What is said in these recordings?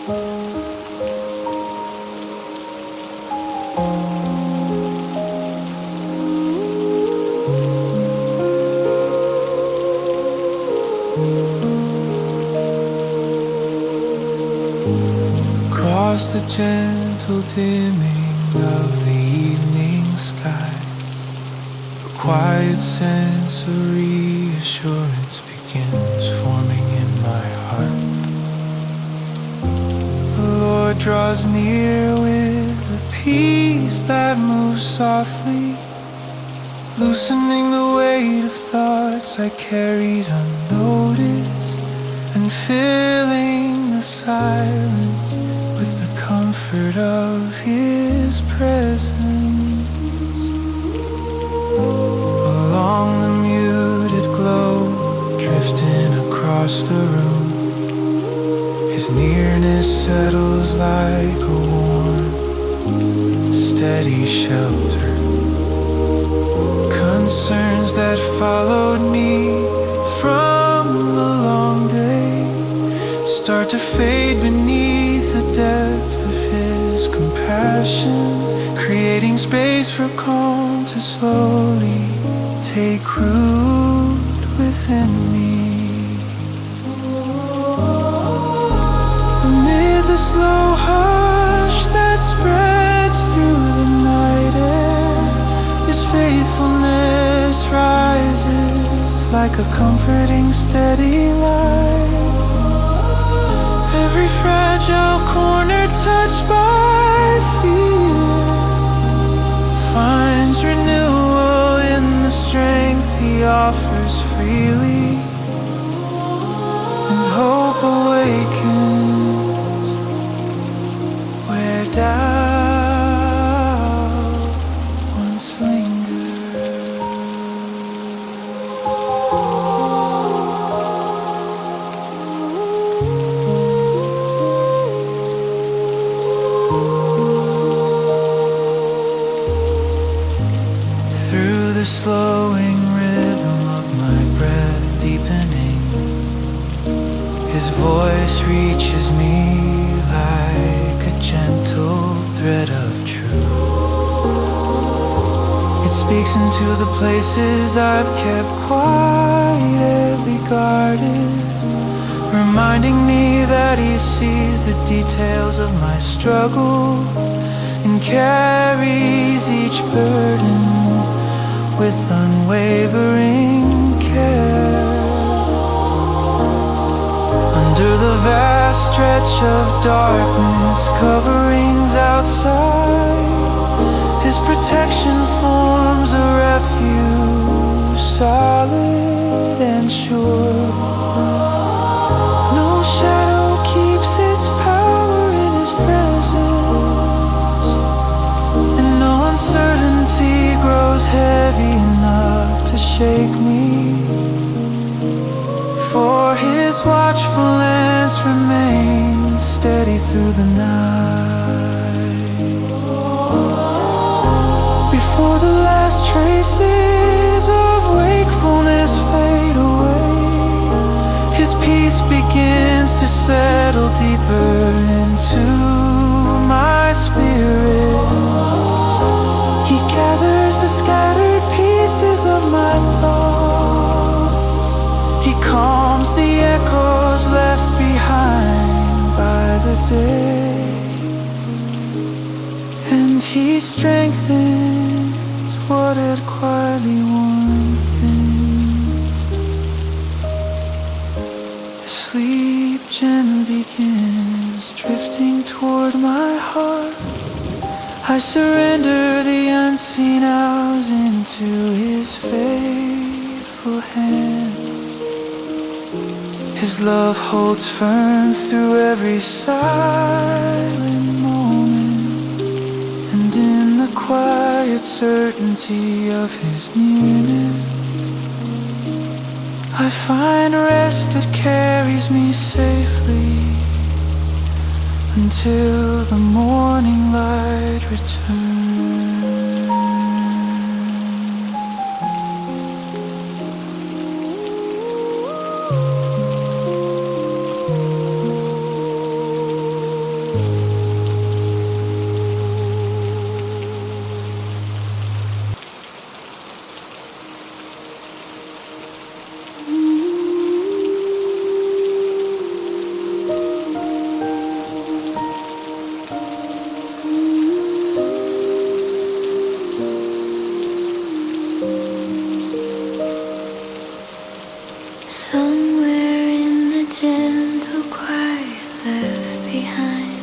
Across the gentle dimming of the evening sky, a quiet sense of reassurance begins forming in my heart. The Lord draws near with a peace that moves softly, loosening the weight of thoughts I carried unnoticed, and filling the silence with the comfort of His presence. Along the muted glow, drifting across the room, His nearness settles like a warm, steady shelter. Concerns that followed me from the long day start to fade beneath the depth of His compassion, creating space for calm to slowly take root within me. Amid the slow hush that spreads through the night air, His faithfulness rises like a comforting steady light. Every fragile corner touched by fear finds renewal in the strength He offers freely, and hope awakens where doubt once lingered. Slowing rhythm of my breath deepening, His voice reaches me like a gentle thread of truth. It speaks into the places I've kept quietly guarded, reminding me that He sees the details of my struggle and carries each burden with unwavering care. Under the vast stretch of darkness coverings outside, His protection forms a refuge, solid and sure. No shadow keeps its power in His presence, and no uncertainty grows heavy enough to shake me, for His watchfulness remains steady through the night. Before the last traces of wakefulness fade away, His peace begins to settle deeper into my spirit. He gathers the scattered pieces of my thoughts. He calms the echoes left behind by the day, and He strengthens what had quietly worn thin. Sleep gently begins drifting toward my heart. I surrender the unseen hours into His faithful hands. His love holds firm through every silent moment, and in the quiet certainty of His nearness, I find rest that carries me safely until the morning light returns. gentle quiet left behind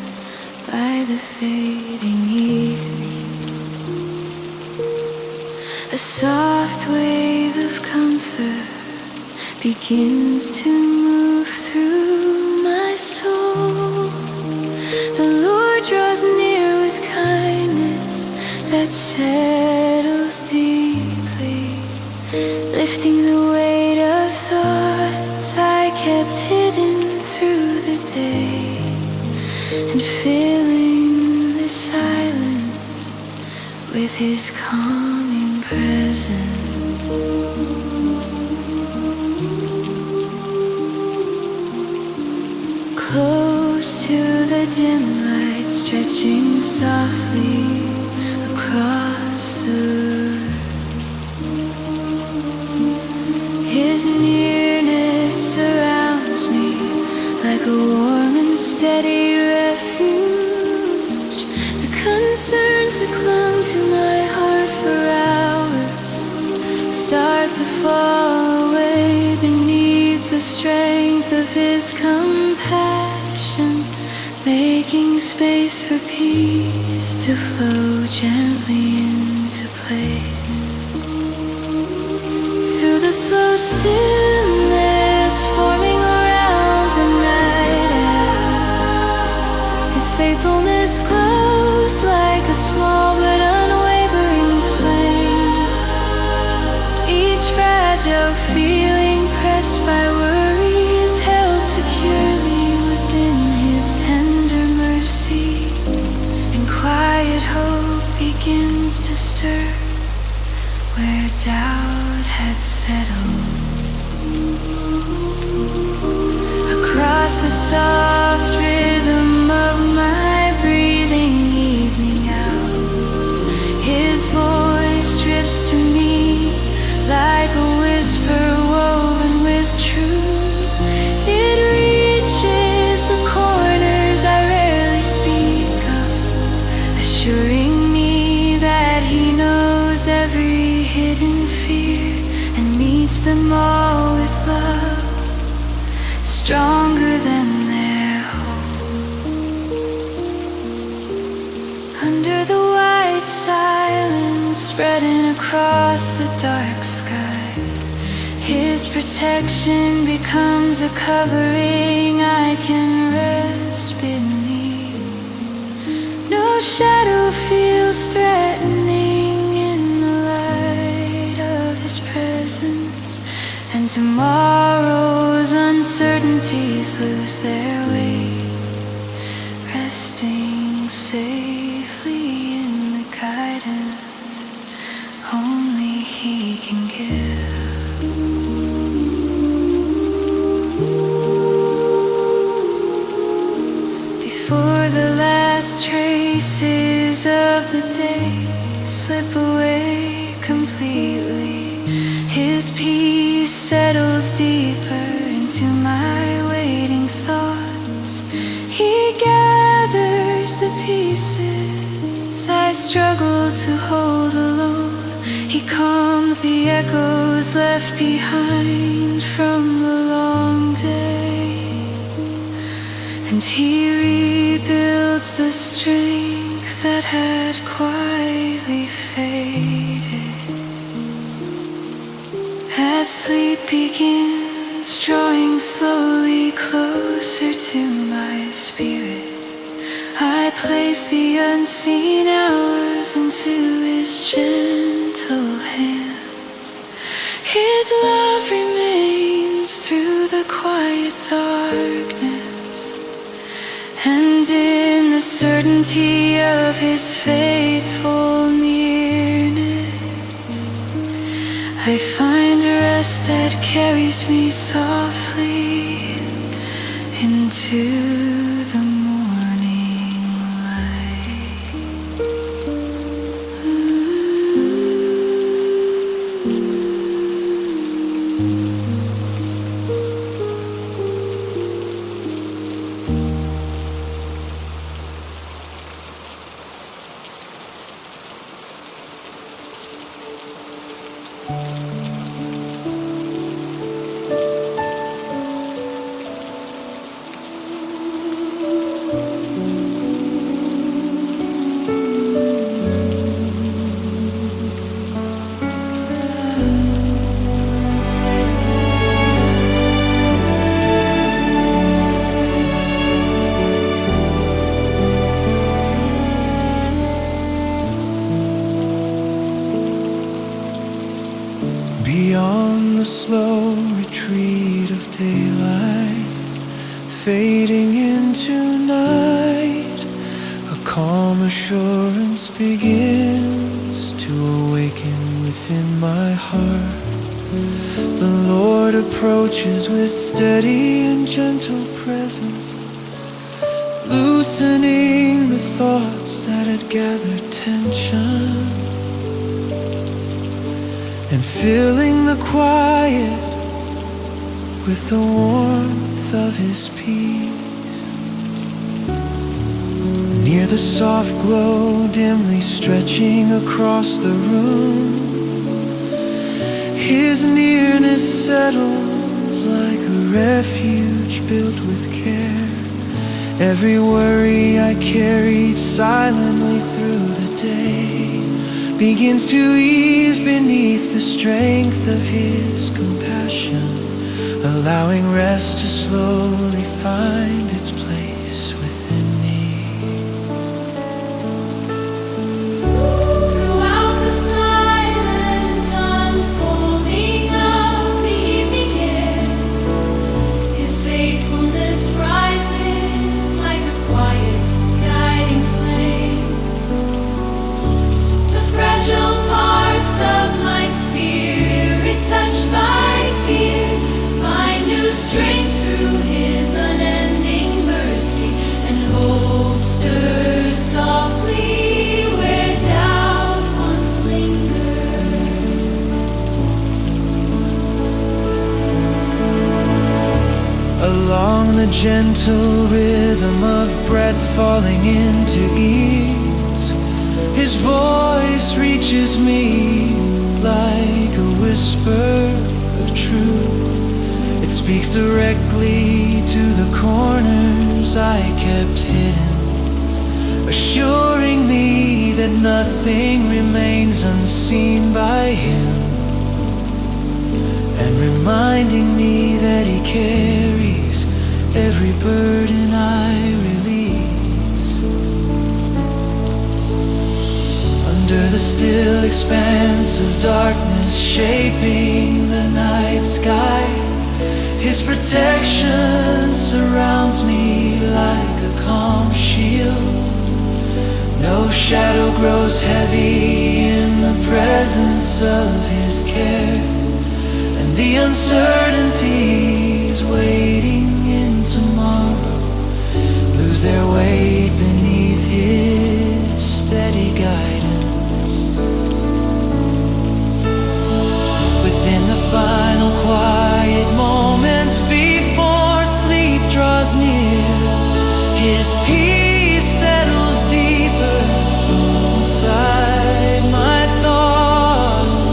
by the fading evening. A soft wave of comfort begins to move through my soul. The Lord draws near with kindness that settles deeply, lifting the weight of thoughts I kept hidden through the day, and filling the silence with His calming presence. Close to the dim light stretching softly across the room. His nearness surrounds me like a warm and steady refuge. The concerns that clung to my heart for hours start to fall away beneath the strength of His compassion, making space for peace to flow gently into place. Through the slow stillness forming around the night air, His faithfulness glows like a small but unwavering flame. Each fragile feeling pressed by worry is held securely within His tender mercy, and quiet hope begins to stir where doubt had settled. Across the soft rhythm of my breathing evening out, His voice drifts to me like a whisper woven with truth. It reaches the corners I rarely speak of, assuring me that He knows every hidden fear and meets them all with love stronger than their hope. Under the white silence spreading across the dark sky, His protection becomes a covering I can rest beneath. No shadow feels threatening in the light of His presence, and tomorrow's uncertainties lose their weight, resting safely in the guidance only He can give. Before the last traces of the day slip away completely, His peace settles deeper into my waiting thoughts. He gathers the pieces I struggle to hold alone. He calms the echoes left behind from the long day, and He rebuilds the strength that had quietly faded. As sleep begins drawing slowly closer to my spirit, I place the unseen hours into His gentle hands. His love remains through the quiet darkness, and in the certainty of His faithful nearness, I find a rest that carries me softly into the morning light. fading into night, a calm assurance begins to awaken within my heart. The Lord approaches with steady and gentle presence, loosening the thoughts that had gathered tension, and filling the quiet with the warmth of His peace. Near the soft glow dimly stretching across the room, His nearness settles like a refuge built with care. Every worry I carried silently through the day begins to ease beneath the strength of His compassion, allowing rest to slowly find its place within me. Throughout the silent unfolding of the evening air, His faithfulness rises like a quiet guiding flame. The fragile parts of my spirit touched by fear find new strength through His unending mercy, and hope stirs softly where doubt once lingered. Along the gentle rhythm of breath falling into ease, His voice reaches me like a whisper of truth. It speaks directly to the corners I kept hidden, assuring me that nothing remains unseen by Him, and reminding me that He carries every burden I release. Under the still expanse of darkness shaping the night sky, His protection surrounds me like a calm shield. No shadow grows heavy in the presence of His care, and the uncertainties waiting in tomorrow lose their weight beneath His steady guidance. Within the final quiet moments before sleep draws near, His peace settles deeper inside my thoughts.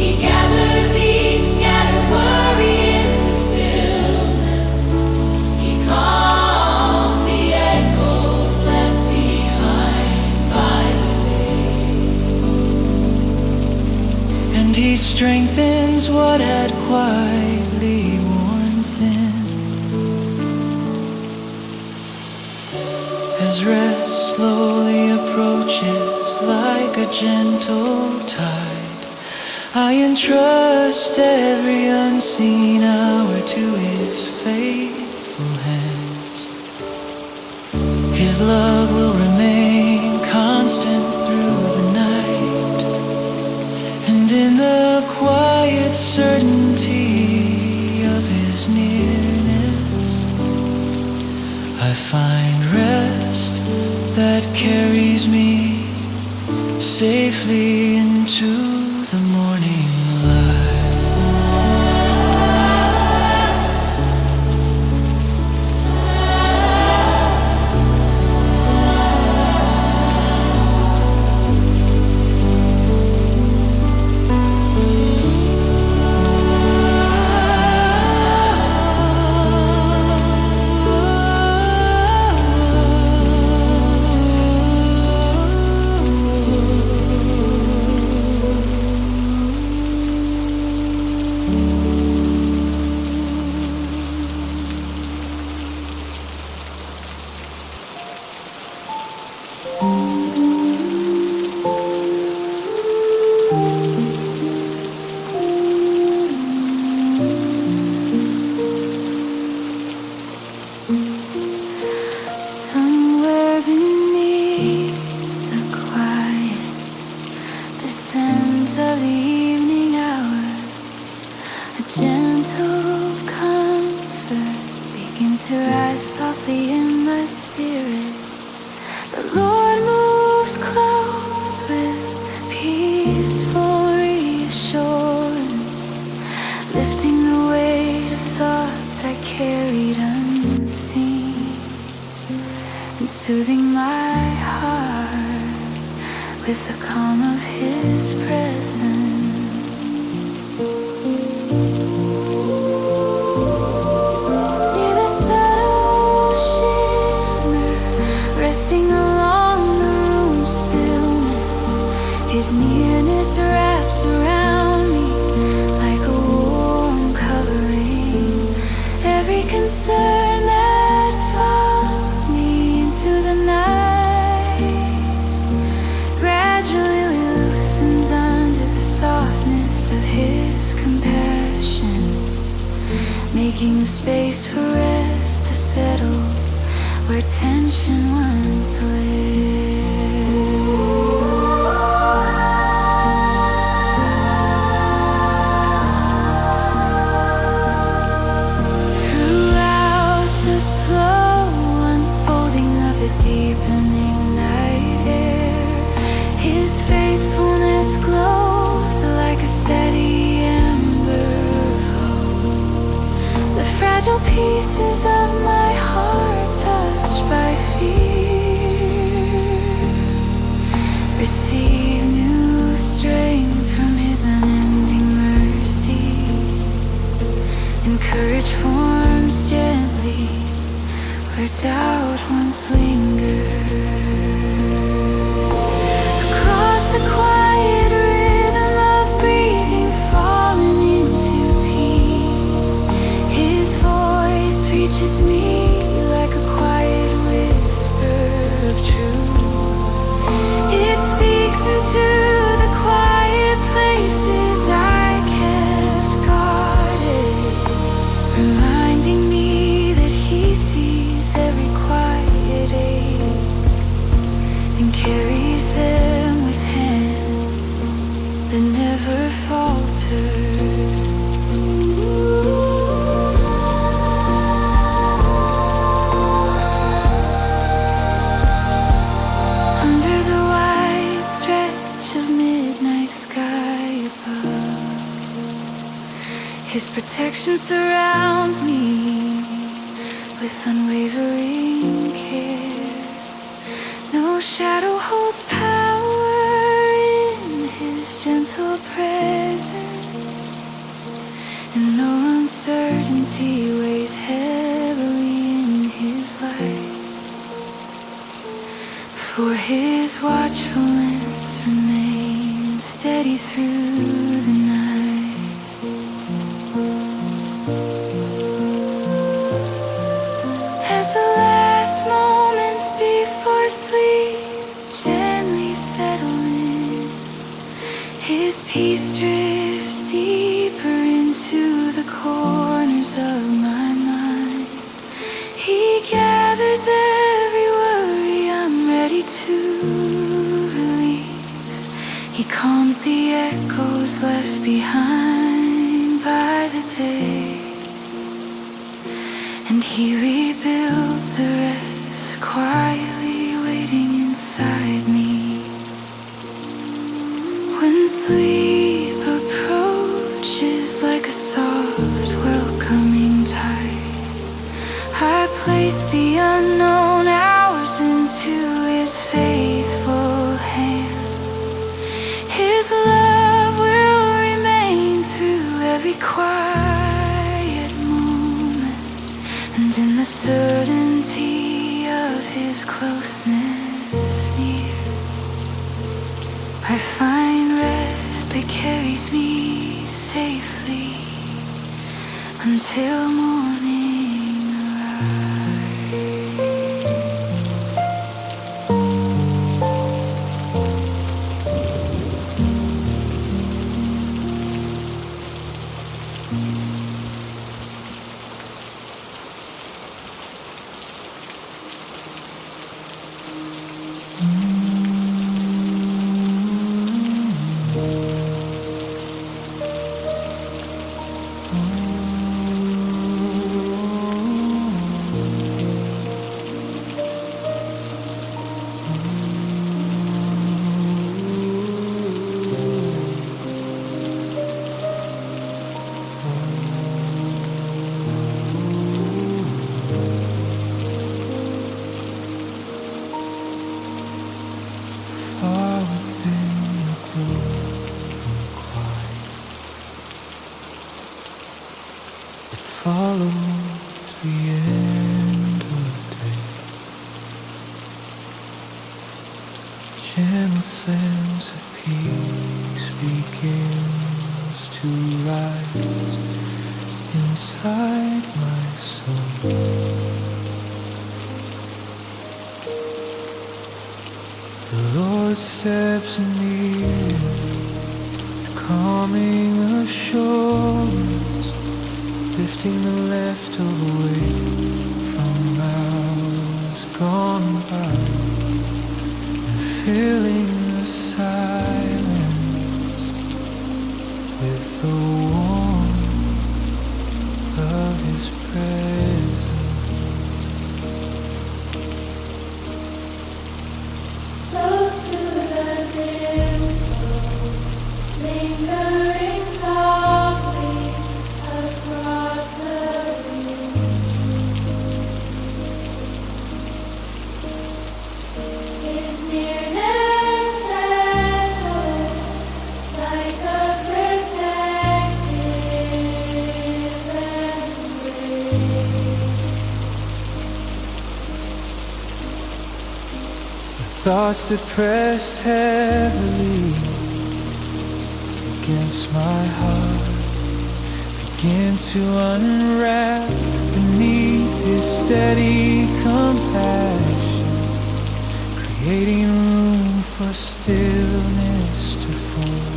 He gathers each scattered worry into stillness. He calms the echoes left behind by the day. And He strengthens what had quietly worn thin. As rest slowly approaches like a gentle tide, I entrust every unseen hour to His faithful hands. His love will remain constant through the night, and in the quiet certainty of His nearness, I find rest that carries me safely into the morning light. softly in my spirit. The Lord moves close with peaceful reassurance, lifting the weight of thoughts I carried unseen, and soothing my heart with the calm of His presence. Near the subtle shimmer, resting along the room's stillness, His nearness wraps around me like a warm covering. Every concern that followed me into the night gradually loosens under the softness of His compassion, making space for rest to settle where tension once lived. Throughout the slow unfolding of the deepening night air, His faithfulness glows like a steady ember of hope. The fragile pieces of my heart, touched by fear, receive new strength from His unending mercy, and courage forms gently where doubt once lingered. Across the quiet rhythm of breathing, falling into peace, His voice reaches me like a quiet whisper of truth. It speaks into the quiet places I kept guarded, reminding me that He sees every quiet ache and carries them with hands that never falter. Under the wide stretch of midnight sky above, His protection surrounds me with unwavering care. No shadow holds power in His gentle presence, and no uncertainty weighs heavily in His light. For His watchfulness remains steady through the night. As the last moments before sleep gently settle in, His peace drifts deeper into the corners of my mind. He gathers every worry I'm ready to release. He calms the echoes left behind by the day, and He rebuilds the rest quietly waiting inside me. When sleep approaches like a soft welcoming tide, I place the unknown hours into His faithful hands. His love will remain through every quiet moment, and in the certainty of His closeness near, I find rest that carries me safely until morning arrives. The Lord steps near, calming assurance, lifting the leftover weight from hours gone by, and filling the silence with the warmth of His presence. Close to the dimple, lingering softly across the room. His nearness settles like a protective embrace. Thoughts that press heavily against my heart begin to unwrap beneath His steady compassion, creating room for stillness to fall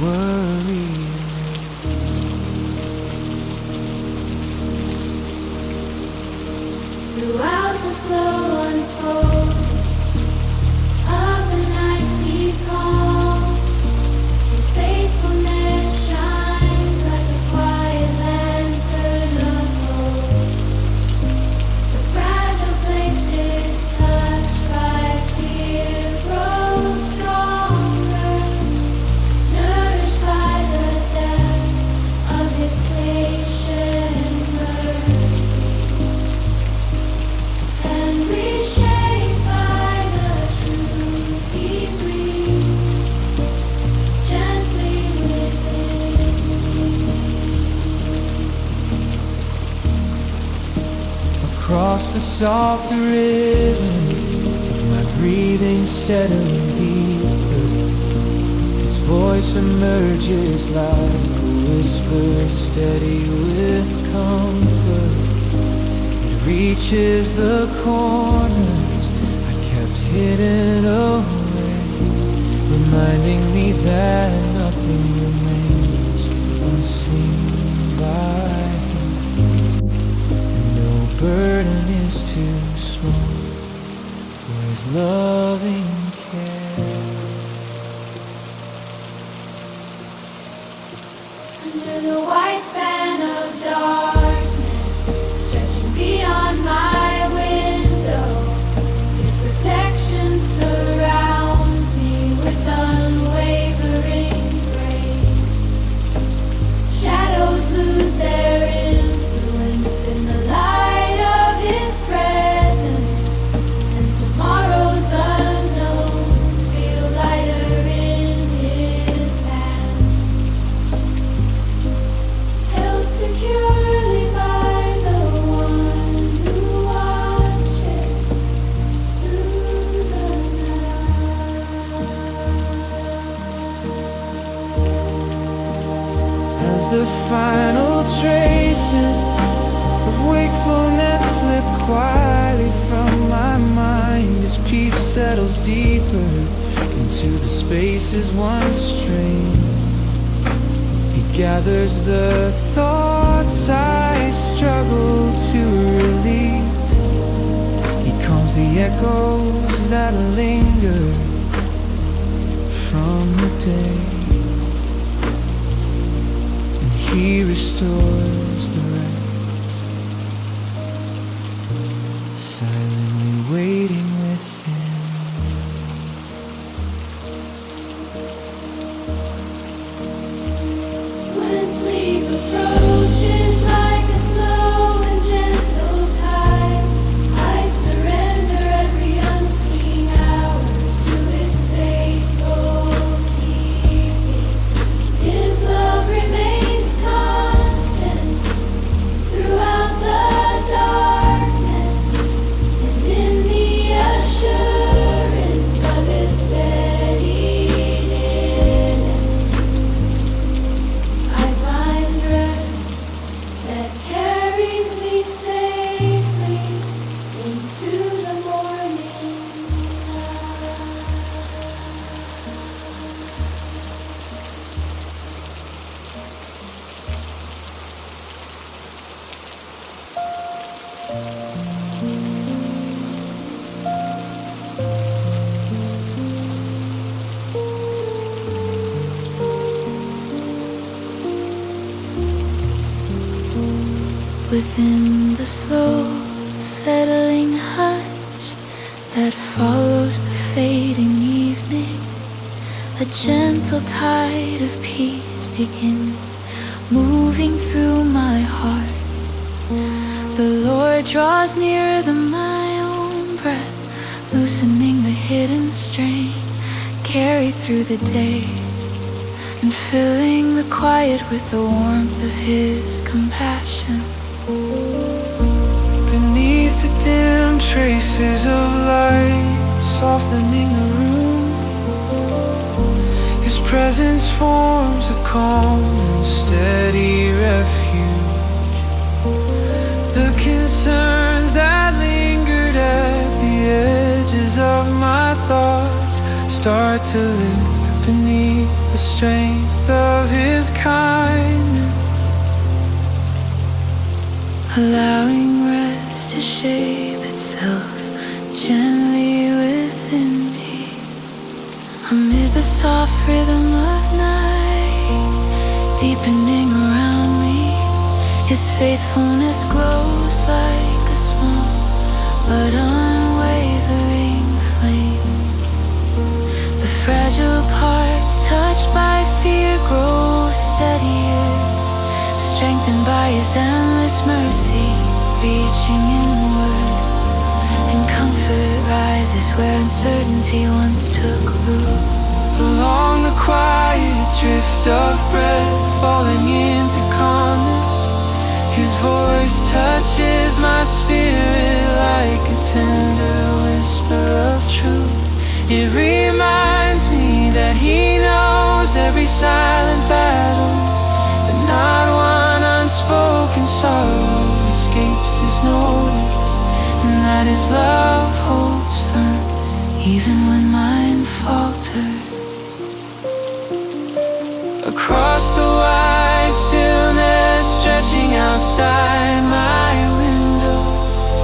where worry Throughout the slow unfold of the night's deep calm, His faithfulness shines like a quiet lantern of hope. The fragile places touched by fear grow stronger, nourished by the depth of His patient mercy. And reshaped by the truth He breathes gently within across the soft rhythm of my breathing settling deeper. His voice emerges like a whisper, steady with comfort. It reaches the corners I kept hidden away, reminding me that nothing remains unseen by Him. No burden is too small for His loving care. under the white span of darkness, stretching beyond my window. His protection surrounds me with unwavering grace. Shadows lose their influence in the light of His presence, and tomorrow's unknowns feel lighter in His hand. Held securely by the One who watches through the night. As the final traces of wakefulness slip quietly from my mind, His peace settles deeper into the spaces once strained. He gathers the thoughts I struggle to release. He calms the echoes that linger from the day. He restores the rest, silently waiting within. When sleep approaches like a slow and gentle tide, I surrender every unseen hour to His faithful keeping. His love remains constant, Within the slow, settling hush that follows the fading evening, a gentle tide of peace begins moving through my heart. The Lord draws nearer than my own breath, loosening the hidden strain carried through the day, and filling the quiet with the warmth of His compassion. Beneath the dim traces of light softening the room, His presence forms a calm and steady refuge. The concerns that lingered at the edges of my thoughts start to live beneath the strength of His kindness, allowing rest to shape itself gently within me. Amid the soft rhythm of night deepening around me, His faithfulness glows like a small but unwavering flame. The fragile parts touched by fear grow steadier, strengthened by His endless mercy, reaching inward, and comfort rises where uncertainty once took root. Along the quiet drift of breath falling into calmness, His voice touches my spirit like a tender whisper of truth. It reminds me that He knows every silent battle, but not one unspoken sorrow escapes His notice, and that His love holds firm even when mine falters. Across the wide stillness stretching outside my window,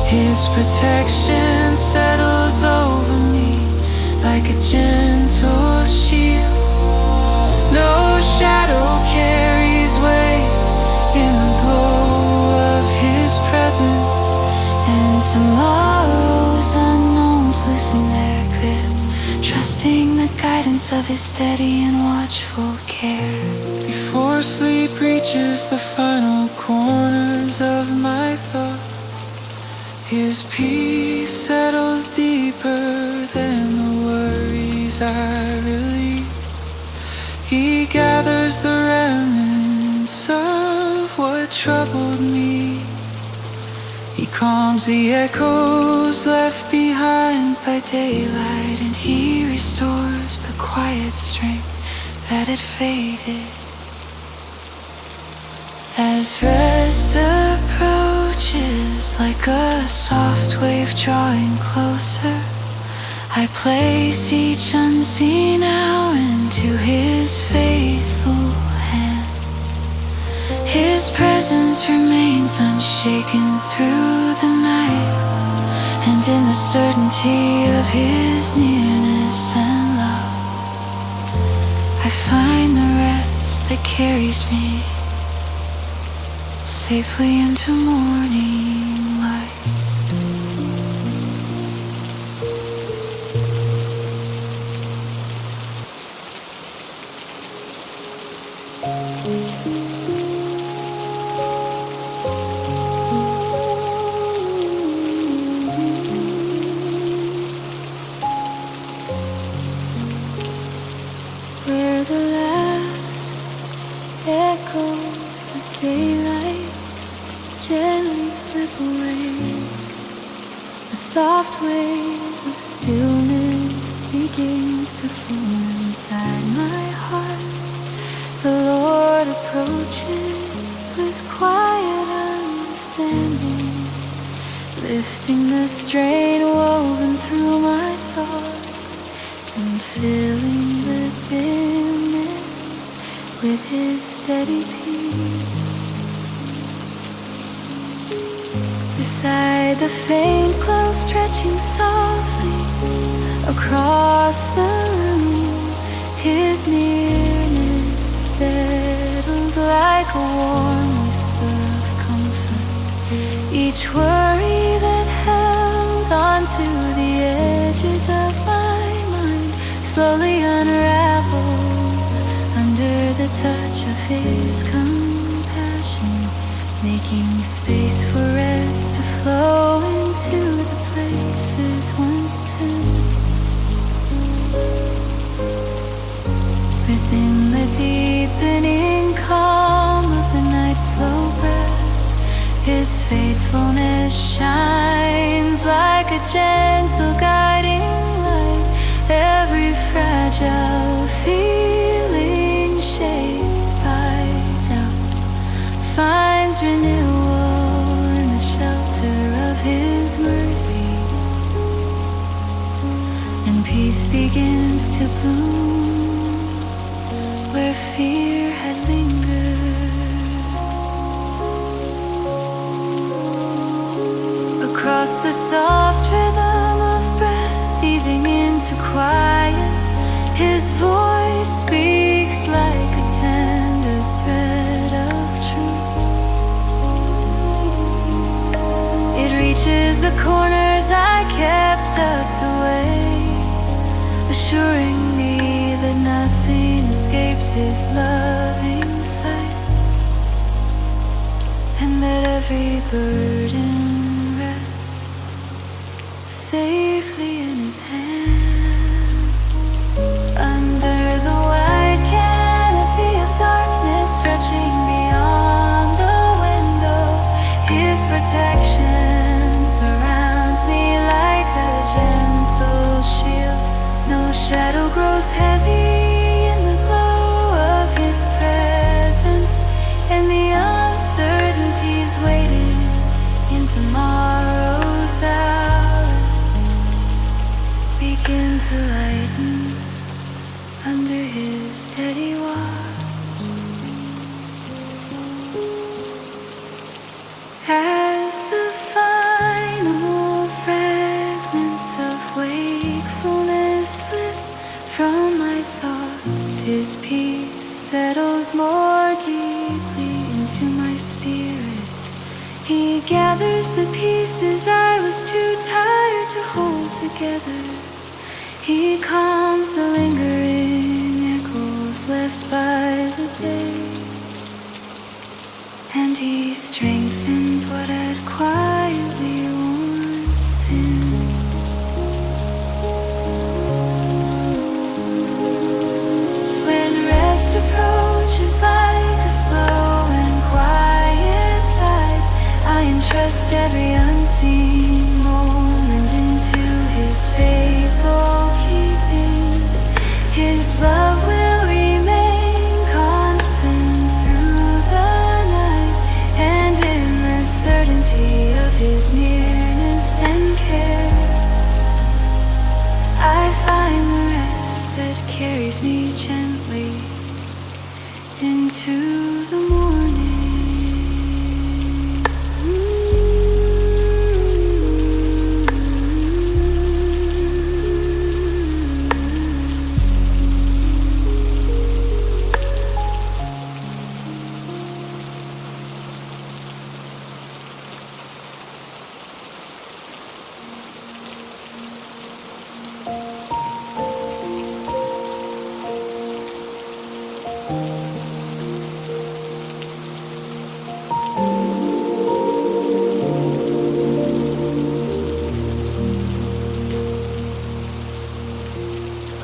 His protection settles over me like a gentle shield. No shadow carries weight in the glow of His presence, and tomorrow's unknowns loosen their grip, trusting the guidance of His steady and watchful care. Before sleep reaches the final corners of my thoughts, His peace settles deeper than the worries I release. He gathers the remnants of what troubled me. He calms the echoes left behind by daylight, and He restores the quiet strength that had faded. As rest approaches like a soft wave drawing closer, I place each unseen hour into His faithful hands. His presence remains unshaken through the night, and in the certainty of His nearness and love, I find the rest that carries me safely into morning light. Where the last echoes of daylight gently slip away, a soft wave of stillness begins to form inside my heart. The Lord approaches with quiet understanding, lifting the strain woven through my thoughts, and filling the dimness with His steady peace. beside the faint glow stretching softly across the room. His nearness settles like a warm whisper of comfort. Each worry that held onto the edges of my mind slowly unravels under the touch of his compassion, making space for rest to flow into the places once tense. Within the deepening calm of the night's slow breath, his faithfulness shines like a gentle guiding light. Every fragile feeling shaped by doubt finds renewal in the shelter of his mercy, and peace begins to bloom where fear had lingered. Across the soft rhythm of breath, easing into quiet, his voice speaks like a tender thread of truth. It reaches the corners I kept tucked away, assuring me that nothing escapes his loving sight, and that every burden rests safely in his hand. Under the white canopy of darkness stretching beyond the window, his protection surrounds me like a gentle shield. No shadow grows heavy in the glow of his presence, and the uncertainties waiting in tomorrow's hours begin to lighten under his steady watch. As the final fragments of wakefulness slip from my thoughts, his peace settles more deeply into my spirit. He gathers the pieces I was too tired to hold together. He calms the lingering echoes left by the day, and he strengthens what had quietly worn thin. When rest approaches like a slow and quiet tide, I entrust every unseen moment into his faithful keeping. His love will remain constant through the night, and in the certainty of his nearness and care, I find the rest that carries me gently into the morning.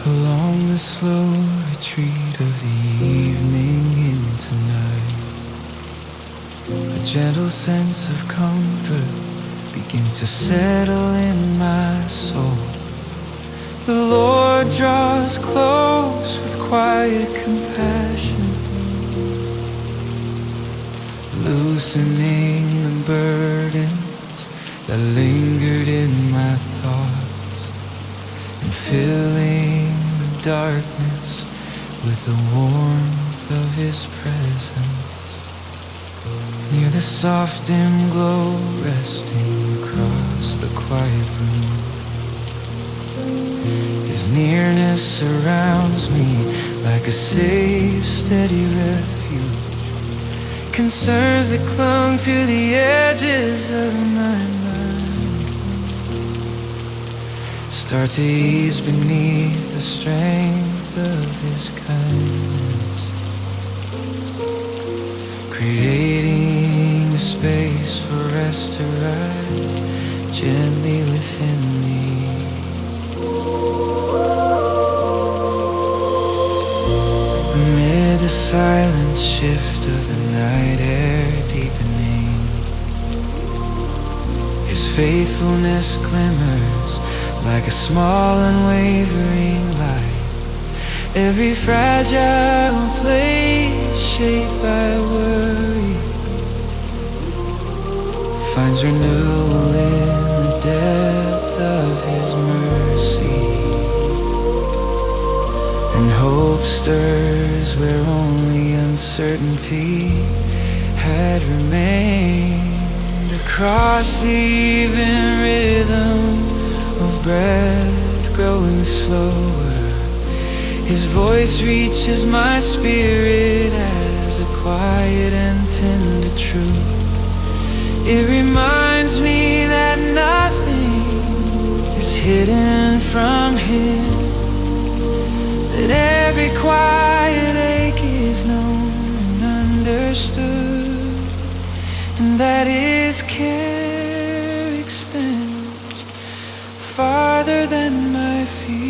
Along the slow retreat of the evening into night, a gentle sense of comfort begins to settle in my soul. The Lord draws close with quiet compassion, loosening the burdens that lingered in my thoughts, and filling the darkness with the warmth of his presence. Near the the soft dim glow resting across the quiet room. His nearness surrounds me like a safe, steady refuge. Concerns that clung to the edges of my mind start to ease beneath the strength of his kindness, creating a space for rest to rise gently within me. Amid the silent shift of the night air deepening, his faithfulness glimmers like a small unwavering light. Every fragile place shaped by worry finds renewal in the depth of his mercy, and hope stirs where only uncertainty had remained. Across the even rhythm of breath growing slower, his voice reaches my spirit as a quiet and tender truth. It reminds me that nothing is hidden from him, that every quiet ache is known and understood, and that his care extends farther than my feet.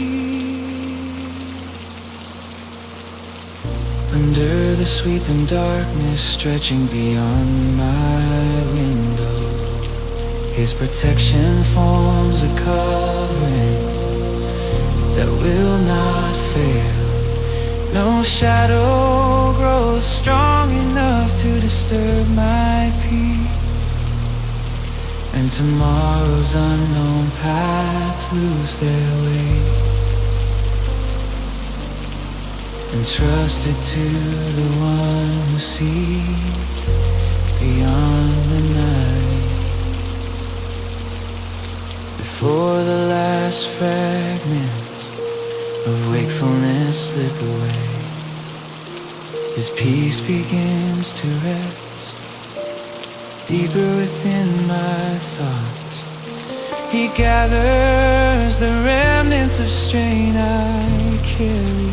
Under the sweeping darkness stretching beyond my window, his protection forms a covering that will not fail. No shadow grows strong enough to disturb my peace, and tomorrow's unknown paths lose their way, entrusted to the one who sees beyond the night. Before the last fragments of wakefulness slip away, his peace begins to rest deeper within my thoughts. He gathers the remnants of strain I carry.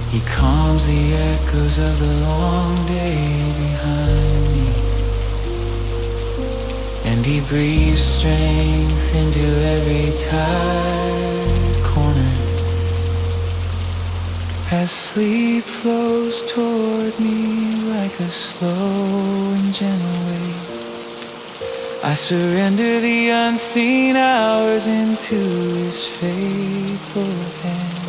He calms the echoes of the long day behind me, and he breathes strength into every tired corner. As sleep flows toward me like a slow and gentle wave, I surrender the unseen hours into his faithful hands.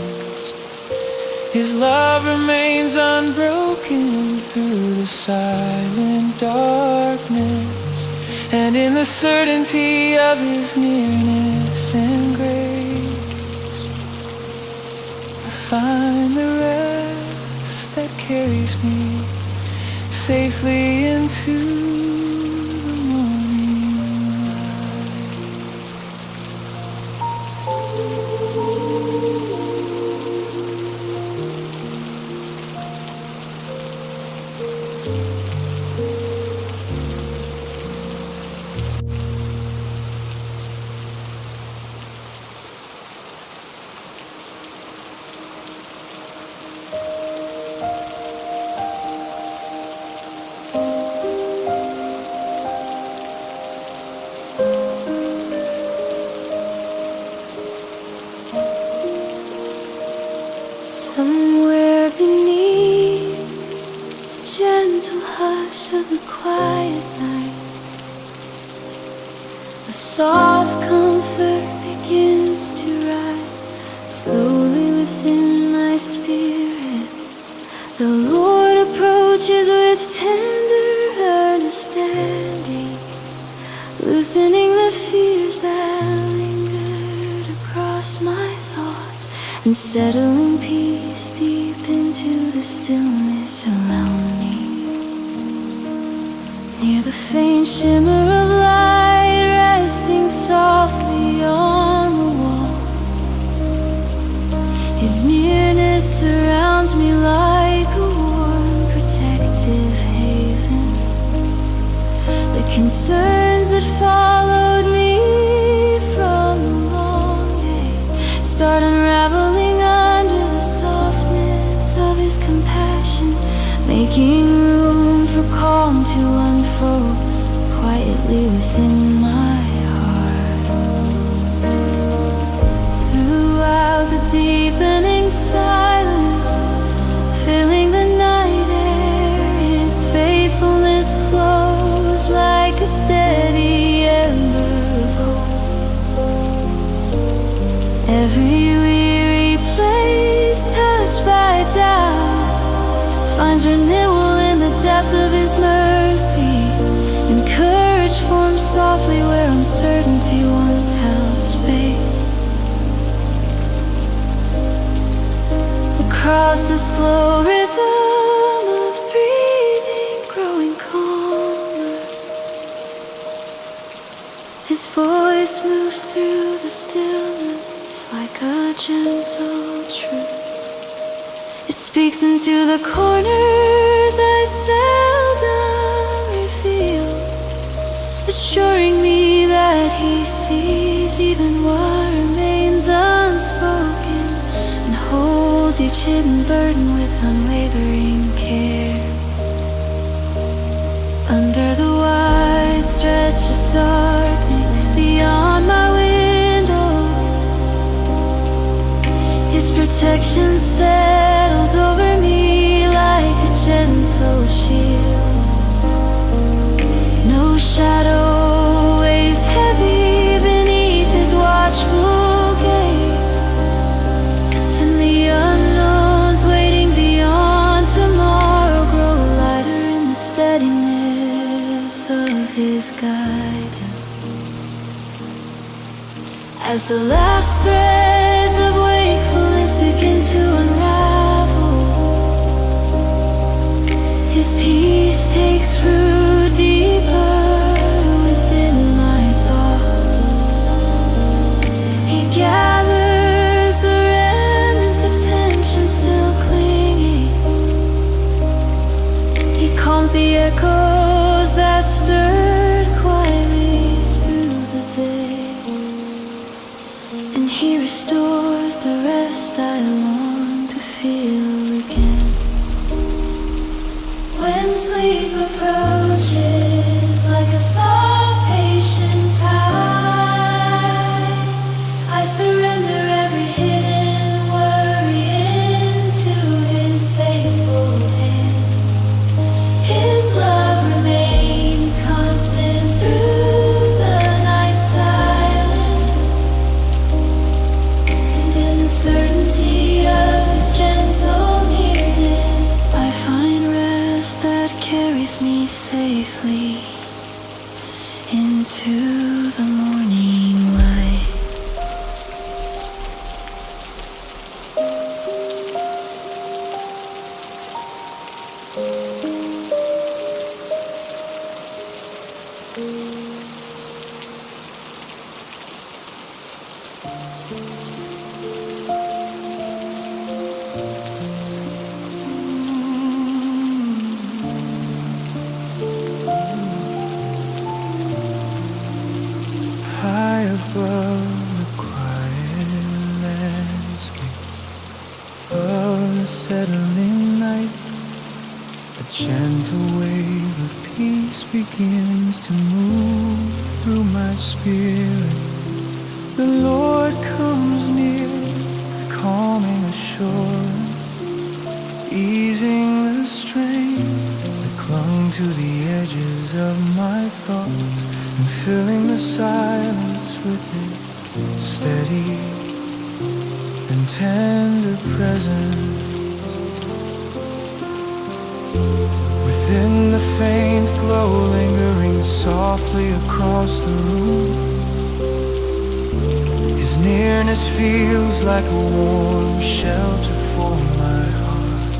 His love remains unbroken through the silent darkness, and in the certainty of his nearness and grace, I find the rest that carries me safely into the morning light. Somewhere beneath the gentle hush of the quiet night, a soft comfort begins to rise slowly within my spirit. The Lord approaches with tender understanding, loosening the fears that lingered across my thoughts, and settling peace deep into the stillness around me. Near the faint shimmer of light resting softly on the walls, His nearness surrounds me like a warm protective haven. The concerns that followed me from the long day start unraveling under the softness of His compassion, making room for calm to unfold quietly within my heart. Throughout the deepening silence, filling the night air, His faithfulness glows like a steady ember of hope. Every weary place touched by doubt finds renewal in the depth of His mercy, and courage forms softly where uncertainty once held space. Across the slow rhythm of breathing, growing calmer, His voice moves through the stillness like a gentle truth. It speaks into the corners I seldom reveal, assuring me that He sees even what remains unspoken, and holds each hidden burden with unwavering care. Under the wide stretch of darkness beyond my window, His protection settles over me like a gentle shield. No shadow weighs heavy beneath His watchful gaze, and the unknowns waiting beyond tomorrow grow lighter in the steadiness of His guidance. As the last threads of wakefulness begin to unravel, His peace takes root deeper within my thoughts. He gathers the remnants of tension still clinging. He calms the echoes that stirred quietly through the day, and He restores the rest I long to feel again. When sleep approaches like a soft, patient tide, I surrender every hidden worry into His faithful hand. His love remains constant through the night silence, and in the certainty of His gentle nearness, I find rest that carries me safely into the morning light. High above the quiet landscape of the settling night, a gentle wave of peace begins to move through my spirit. The Lord comes near with calming assurance, easing the strain that clung to the edges of my thoughts, and filling the silence with His steady and tender presence. Within the faint glow lingering softly across the room, His nearness feels like a warm shelter for my heart.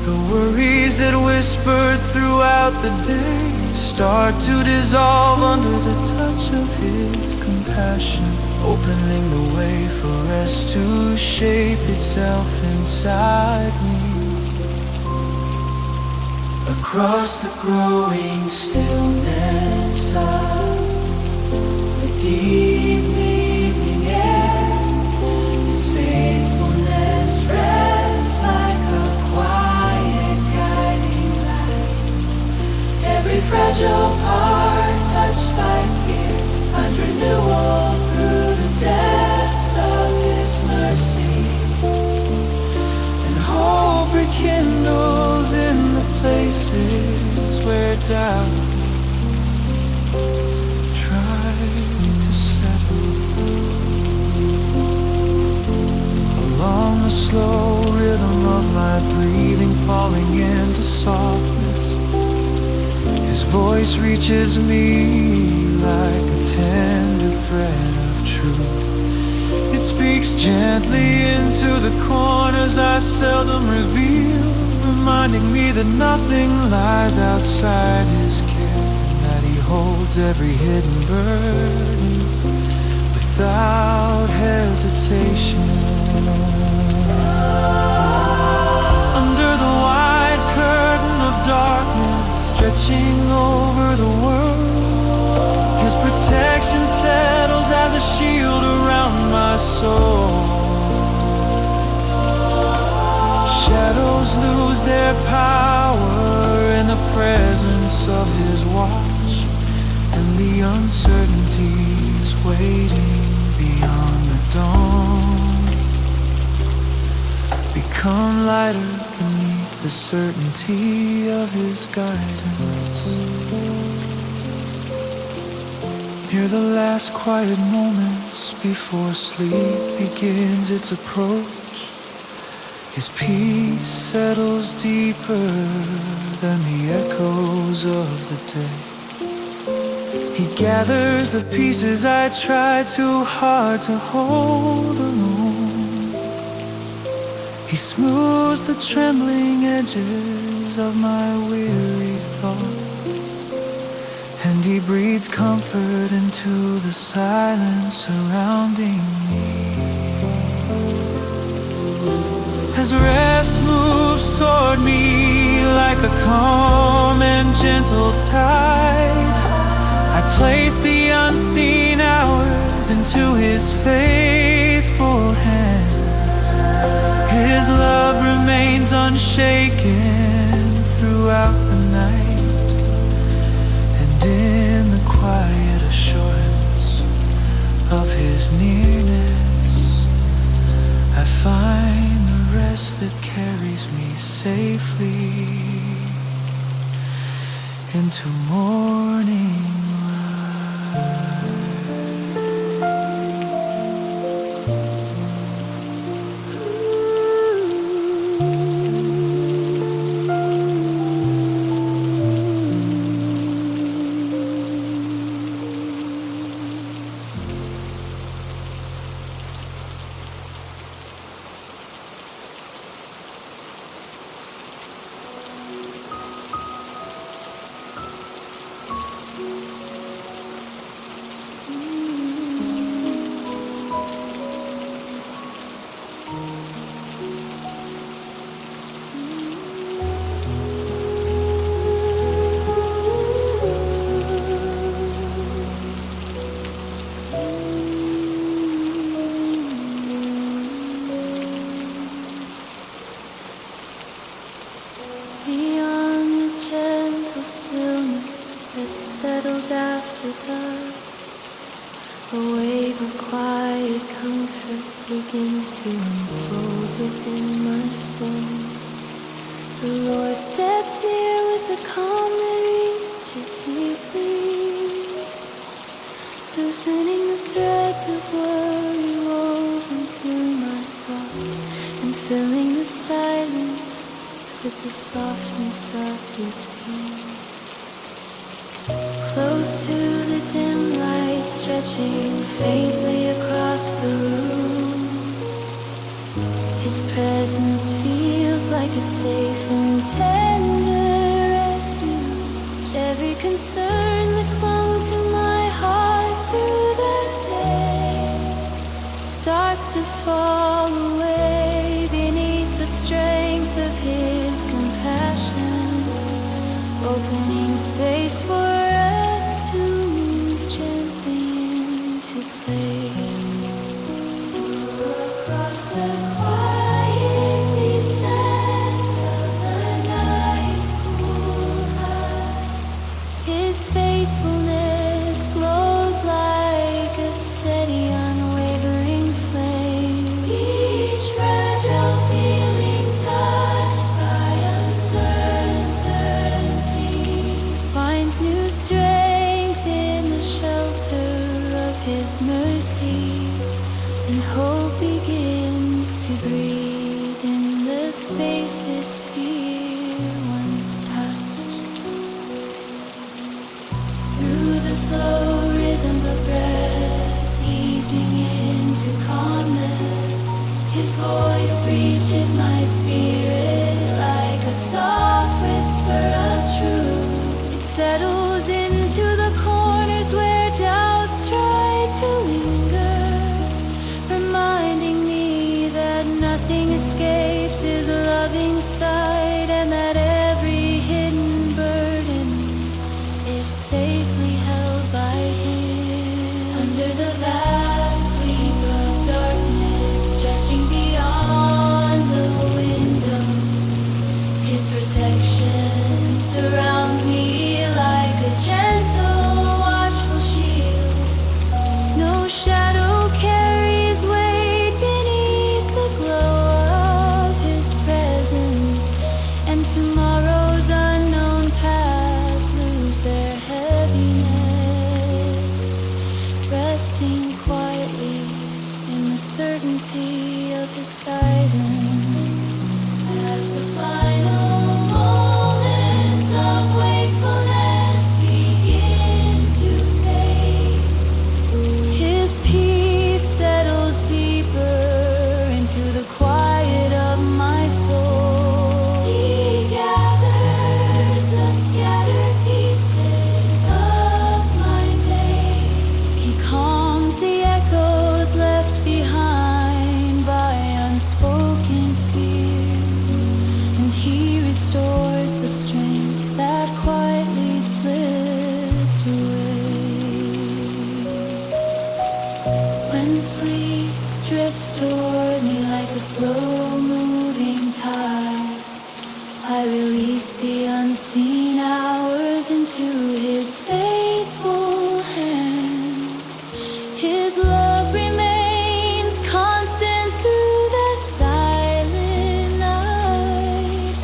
The worries that whispered throughout the day start to dissolve under the touch of His compassion, opening the way for rest to shape itself inside me. Across the growing stillness of the deep evening air, His faithfulness rests like a quiet guiding light. Every fragile part touched by fear finds renewal through the depth of His mercy, and hope rekindles in the places where doubt tried to settle. Along the slow rhythm of my breathing, falling into softness, His voice reaches me like a tender thread of truth. It speaks gently into the corners I seldom reveal, reminding me that nothing lies outside His care, and that He holds every hidden burden without hesitation. Under the wide curtain of darkness stretching over the world, His protection settles as a shield around my soul. Shadows lose their power in the presence of His watch, and the uncertainties waiting beyond the dawn become lighter beneath the certainty of His guidance. Near the last quiet moments before sleep begins its approach, His peace settles deeper than the echoes of the day. He gathers the pieces I tried too hard to hold alone. He smooths the trembling edges of my weary thoughts, and He breathes comfort into the silence surrounding me. As rest moves toward me like a calm and gentle tide, I place the unseen hours into His faithful hands. His love remains unshaken throughout the night, and in the quiet assurance of His nearness, I find the rest that carries me safely into morning light. Beyond the gentle stillness that settles after dark, a wave of quiet comfort begins to unfold within my soul. The Lord steps near with a calm that reaches deeply, loosening the threads of worry woven through my thoughts, and filling the silence with the softness of His peace. Close to the dim light stretching faintly across the room, His presence feels like a safe and tender refuge. Every concern that clung to my heart through the day starts to fall away beneath the strength of His compassion, opening space for us to move gently into place. Across the quiet descent of the night's cool light, His faithfulness glows like a steady, unwavering flame. Each fragile feeling touched by uncertainty finds new strength in the shelter of His mercy, and hope begins to breathe in the spaces fear once touched. Through the slow rhythm of breath, easing into calmness, His voice reaches my spirit like a soft whisper of truth. It settles into the corners where doubts try to linger, reminding me that nothing escapes His loving sight, and that every hidden burden is safely held by Him. Under the vast sweep of darkness, stretching beyond the window, His protection surrounds me like a gentle, watchful shield. No shadow carries weight beneath the glow of His presence, and tomorrow's unknown paths lose their heaviness, resting quietly in the certainty of His guidance. As the final moments of wakefulness begin to fade, His peace settles deeper into the quiet of my soul. He gathers the scattered pieces of my day. He calms the echoes left behind by unspoken fear, and He restores the strength that quietly slipped away. When sleep drifts toward me like a slow-moving tide, I release the unseen hours into His faithful hands. His love remains constant through the silent night,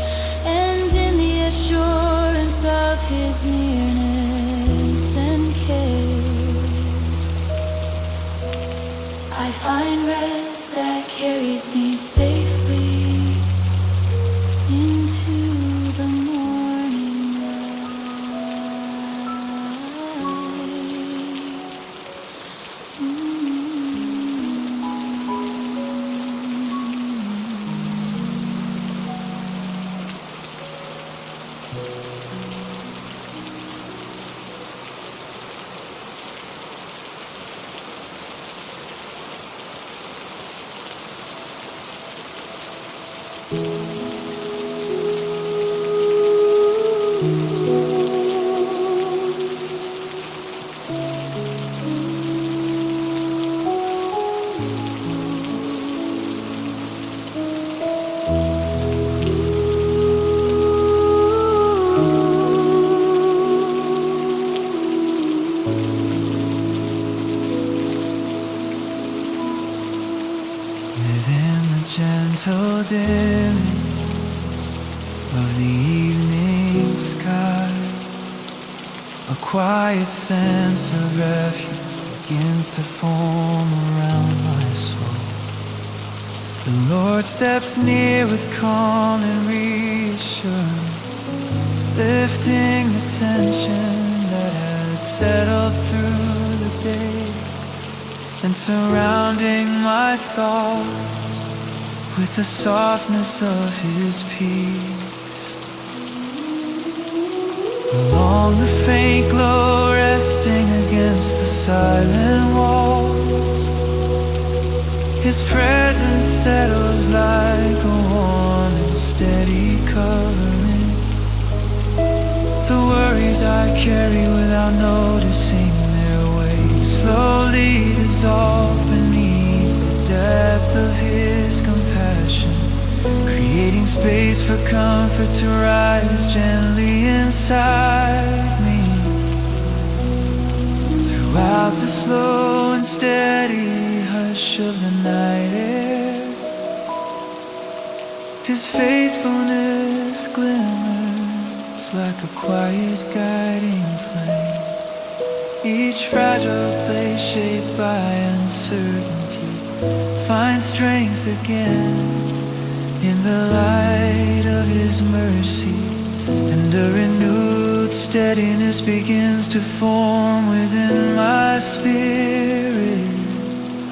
and in the assurance of His nearness and care, I find rest that carries me safely into the morning Within the gentle dimming of the evening sky, a quiet sense of refuge begins to form around my soul. The Lord steps near with calm and reassurance, lifting the tension that had settled through the day, and surrounding my thoughts with the softness of his peace. Along the faint glow resting against the silent walls, his presence settles like a warm and steady covering. The worries I carry without noticing their weight slowly dissolve beneath the depth of his compassion, creating space for comfort to rise gently inside me. Throughout the slow and steady hush of the night air, his faithfulness glimmers like a quiet guiding flame. Each fragile place shaped by uncertainty finds strength again in the light of his mercy, and a renewed steadiness begins to form within my spirit.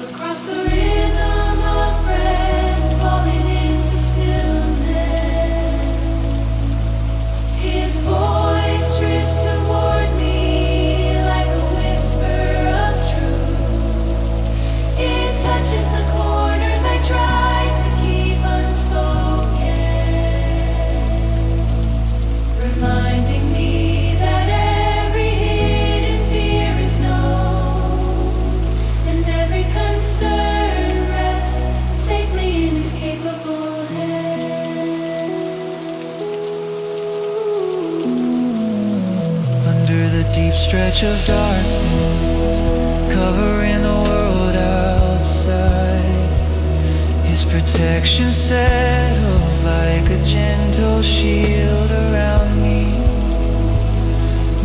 Across the rhythm of breath falling into stillness, his voice drifts toward me like a whisper of truth. It touches the corners I try to keep unspoken, reminding me that every hidden fear is known, and every concern rests safely in his capable hand. Under the deep stretch of darkness, covering the world outside, his protection settles like a gentle shield around me.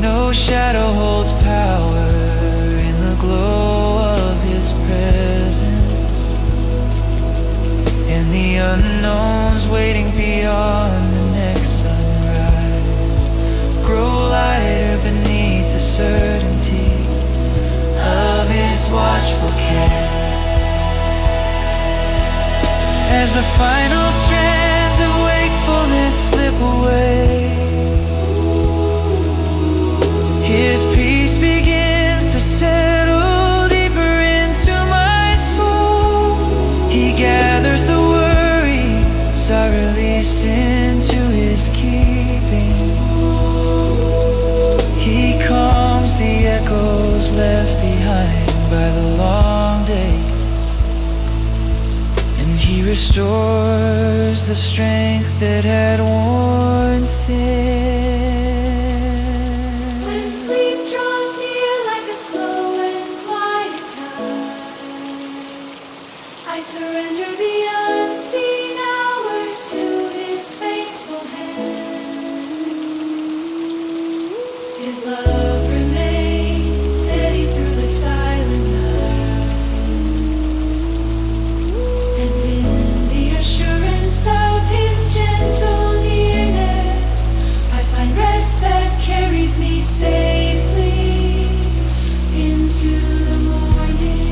No shadow holds power in the glow of his presence, and the unknowns waiting beyond the next sunrise grow lighter beneath the certainty of his watchful care. As the final strands of wakefulness slip away, his peace begins to settle deeper into my soul. He gathers the worries I release into his keeping. He calms the echoes left behind by the long day, and he restores the strength that had worn thin. When sleep draws near like a slow and quiet tide, I surrender the unseen hours to his faithful hand. His love remains steady through the silent night, and in the assurance of his gentle nearness, I find rest that carries me safely into the morning.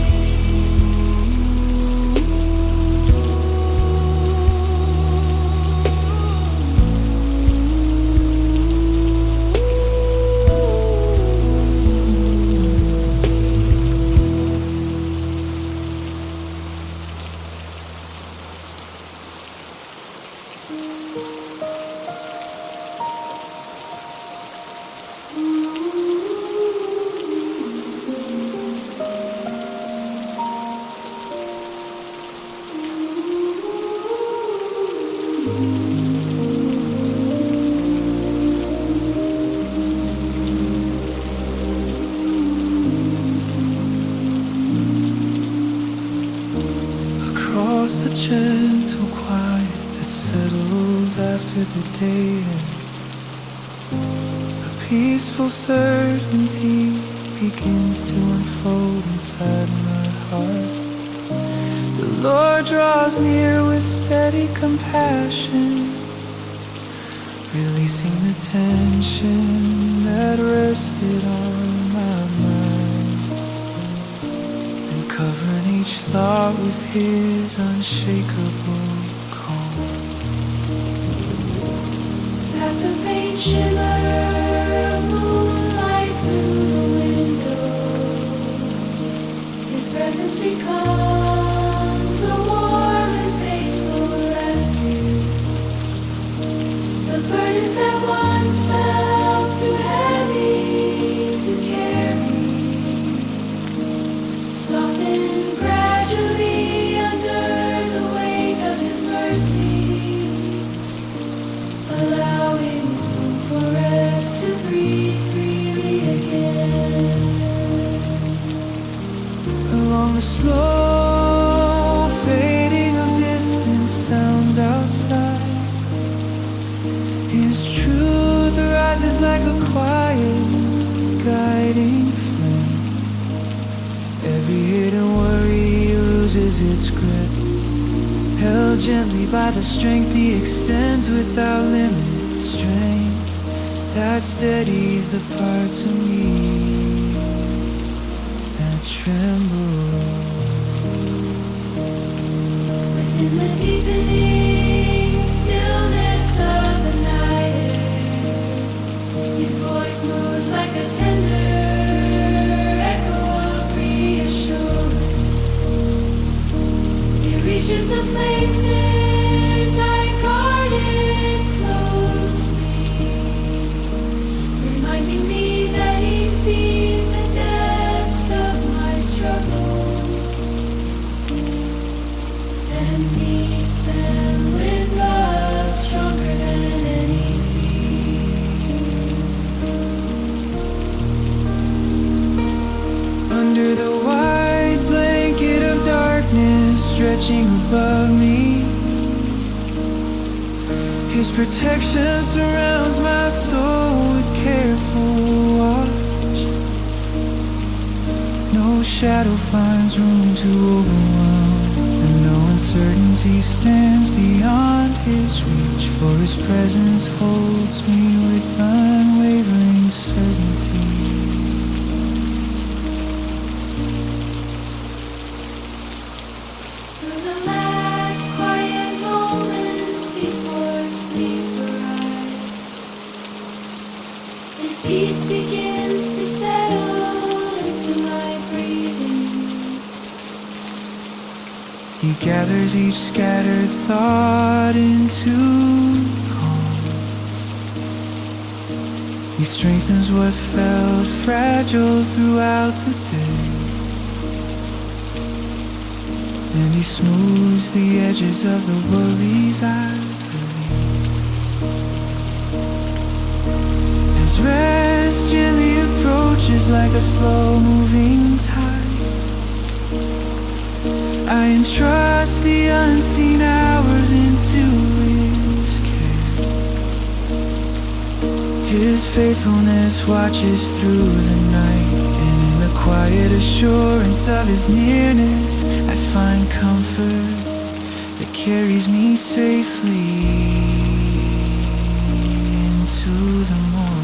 Across the gentle quiet that settles after the day ends, a peaceful certainty begins to unfold inside my heart. The Lord draws near with steady compassion, releasing the tension that rested on my mind, and covering each thought with his unshakable shimmer of moonlight through the window. His presence becomes a warm and faithful refuge. The burdens that once felt too heavy to carry soften gradually under the weight of His mercy, allowing room for us to breathe freely again. Along the slow fading of distant sounds outside, His truth rises like a quiet, guiding flame. Every hidden worry loses its grip, held gently by the strength He extends without limit. Strength that steadies the parts of me that tremble. Within the deepening stillness of the night air, His voice moves like a tender echo of reassurance. It reaches the places I guarded closely, reminding me that He sees the depths of my struggle and meets them with love stronger than any fear. Under the white blanket of darkness stretching above me, His protection surrounds my soul with careful watch. No shadow finds room to overwhelm, and no uncertainty stands beyond His reach, for His presence holds me with unwavering certainty. Through the last quiet moments before sleep arrives, His peace begins to settle into my breathing. He gathers each scattered thought into calm. He strengthens what felt fragile throughout the day, and He smooths the edges of the worries I believe. As rest gently approaches like a slow-moving tide, I entrust the unseen hours into His care. His faithfulness watches through the night, and in the quiet assurance of His nearness, I find comfort that carries me safely into the morning.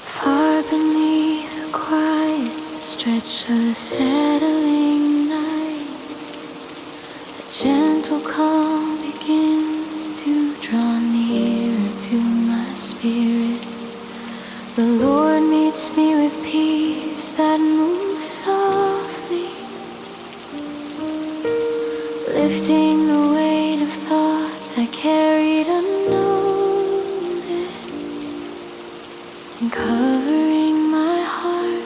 Far beneath the quiet stretch of the settling night, a gentle calm begins to draw nearer to my spirit. The Lord meets me with peace that moves softly, lifting the weight of thoughts I carried unnoticed, and covering my heart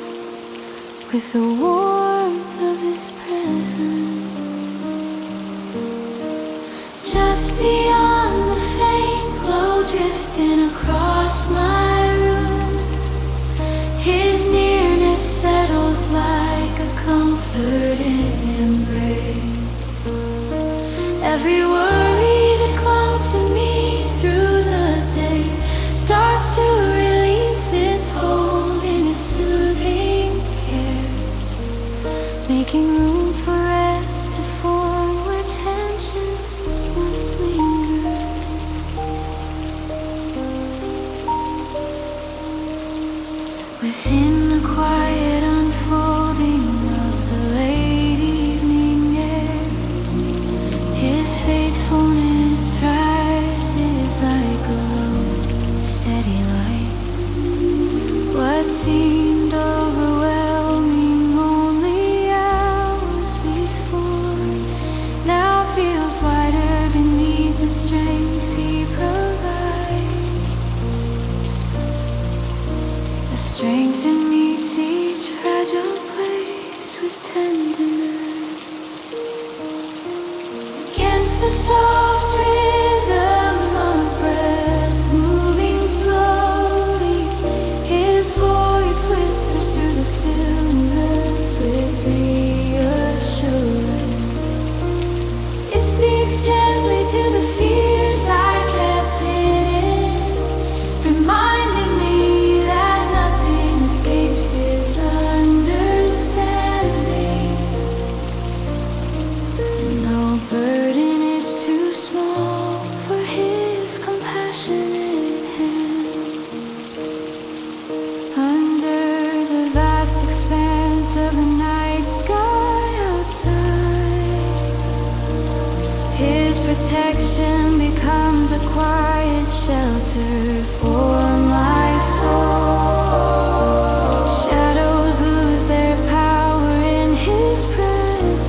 with the warmth of His presence. Just beyond the faint glow drifting across my room, burden embrace. Every worry that clung to me through the day starts to release its hold in a soothing care, making room for rest to form where tension once lingered. Within the quiet unfolding of the late evening air, His faithfulness rises like a low, steady light. What seemed overwhelming only hours before now feels lighter beneath the strength He provides. A strength that meets each fragile place with tenderness. Against the soft rhythm of breath moving slowly, His voice whispers through the stillness with reassurance. It speaks gently to the fears I kept hidden, reminding me that nothing escapes His understanding. No burden is too small for His compassionate hand. Under the vast expanse of the night sky outside, His protection becomes a quiet shelter for my soul. Shadows lose their power in His presence,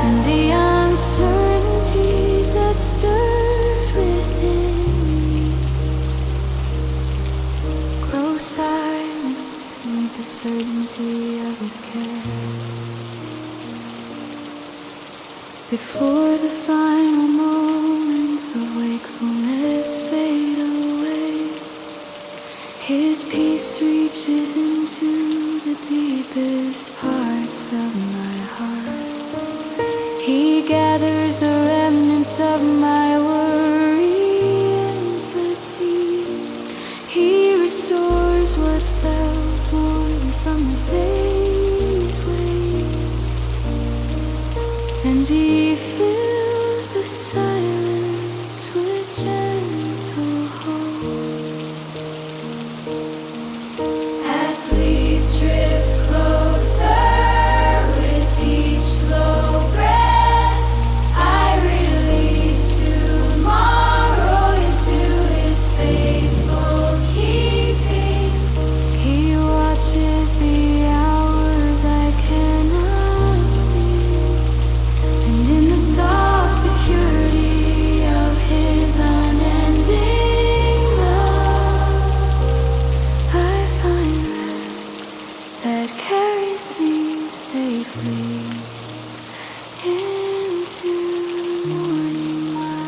and the uncertainties that stirred within me grow silent beneath the certainty of His care. Before the final moments of wakefulness fade away, His peace reaches into the deepest parts of my heart. He gathers the remnants of my worry and fatigue. He restores what felt worn from the day's weight, and He fills the silence with gentle hope. As sleep drifts closer with each slow breath, I release tomorrow into His faithful keeping. He watches the hours I cannot see, and in the soft security of His unending love, I find rest that carries me safely into morning light.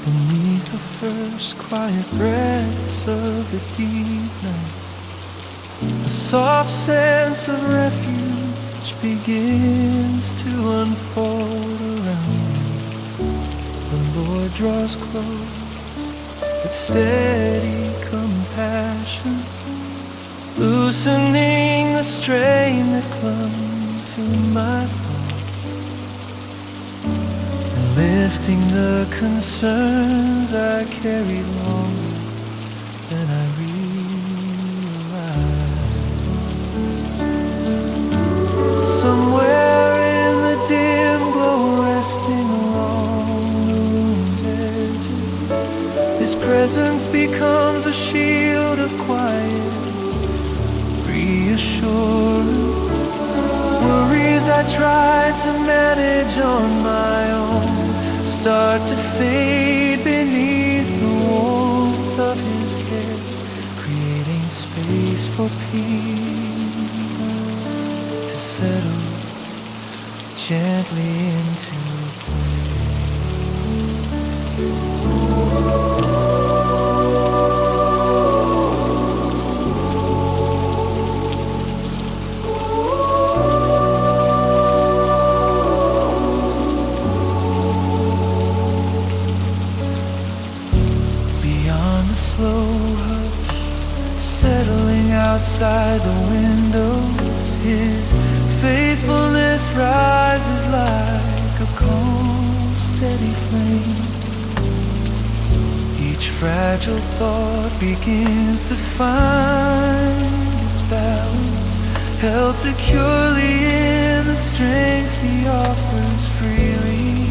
Beneath the first quiet breaths of the deep night, a soft sense of refuge begins to unfold around me. The Lord draws close with steady compassion, loosening the strain that clung to my heart, and lifting the concerns I carried longer than I realized. becomes a shield of quiet reassurance. Worries I tried to manage on my own start to fade beneath the warmth of his care, creating space for peace to settle gently into slow hush settling outside the windows. His faithfulness rises like a calm, steady flame. Each fragile thought begins to find its balance, held securely in the strength he offers freely,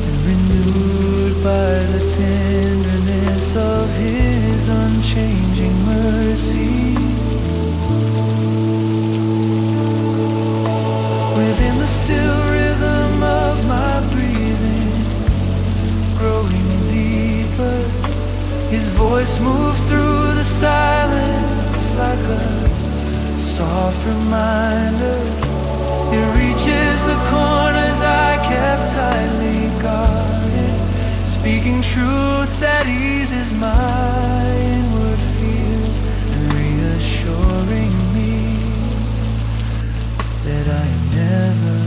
and renewed by the tenderness of his unchanging mercy. Within the still rhythm of my breathing, growing deeper, his voice moves through the silence like a soft reminder. It reaches the corners I kept tightly guarded, speaking truth that eases my inward fears and reassuring me that I am never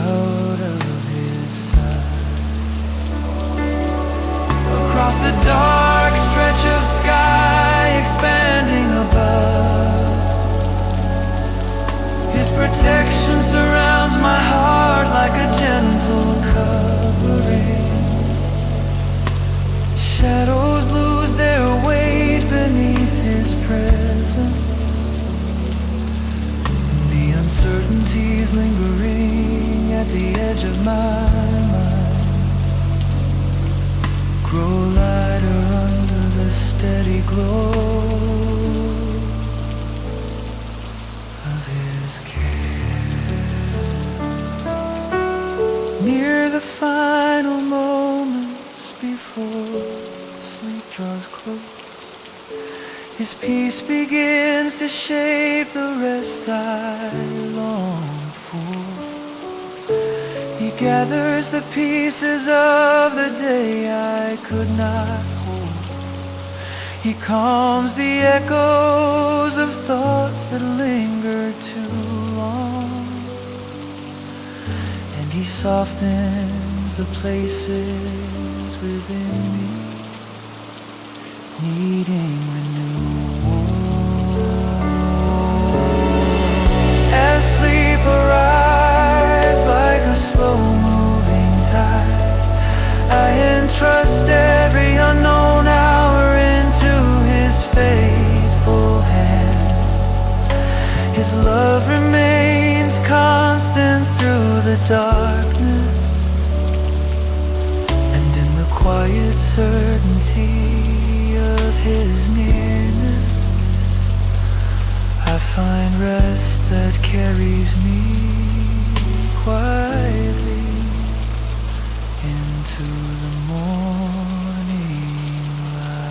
out of his sight. Across the dark stretch of sky expanding above, his protection surrounds my heart like a gentle covering. Shadows lose their weight beneath his presence, and the uncertainties lingering at the edge of my mind grow lighter under the steady glow of his care. Near the final moments before sleep draws close, his peace begins to shape the rest I long for. He gathers the pieces of the day I could not hold. He calms the echoes of thoughts that linger too long, and he softens the places within me needing renewal. As sleep arrives like a slow-moving tide, I entrust every unknown hour into his faithful hand. His love remains constant through the darkness, and in the quiet certainty of his nearness, I find rest that carries me quietly into the morning light.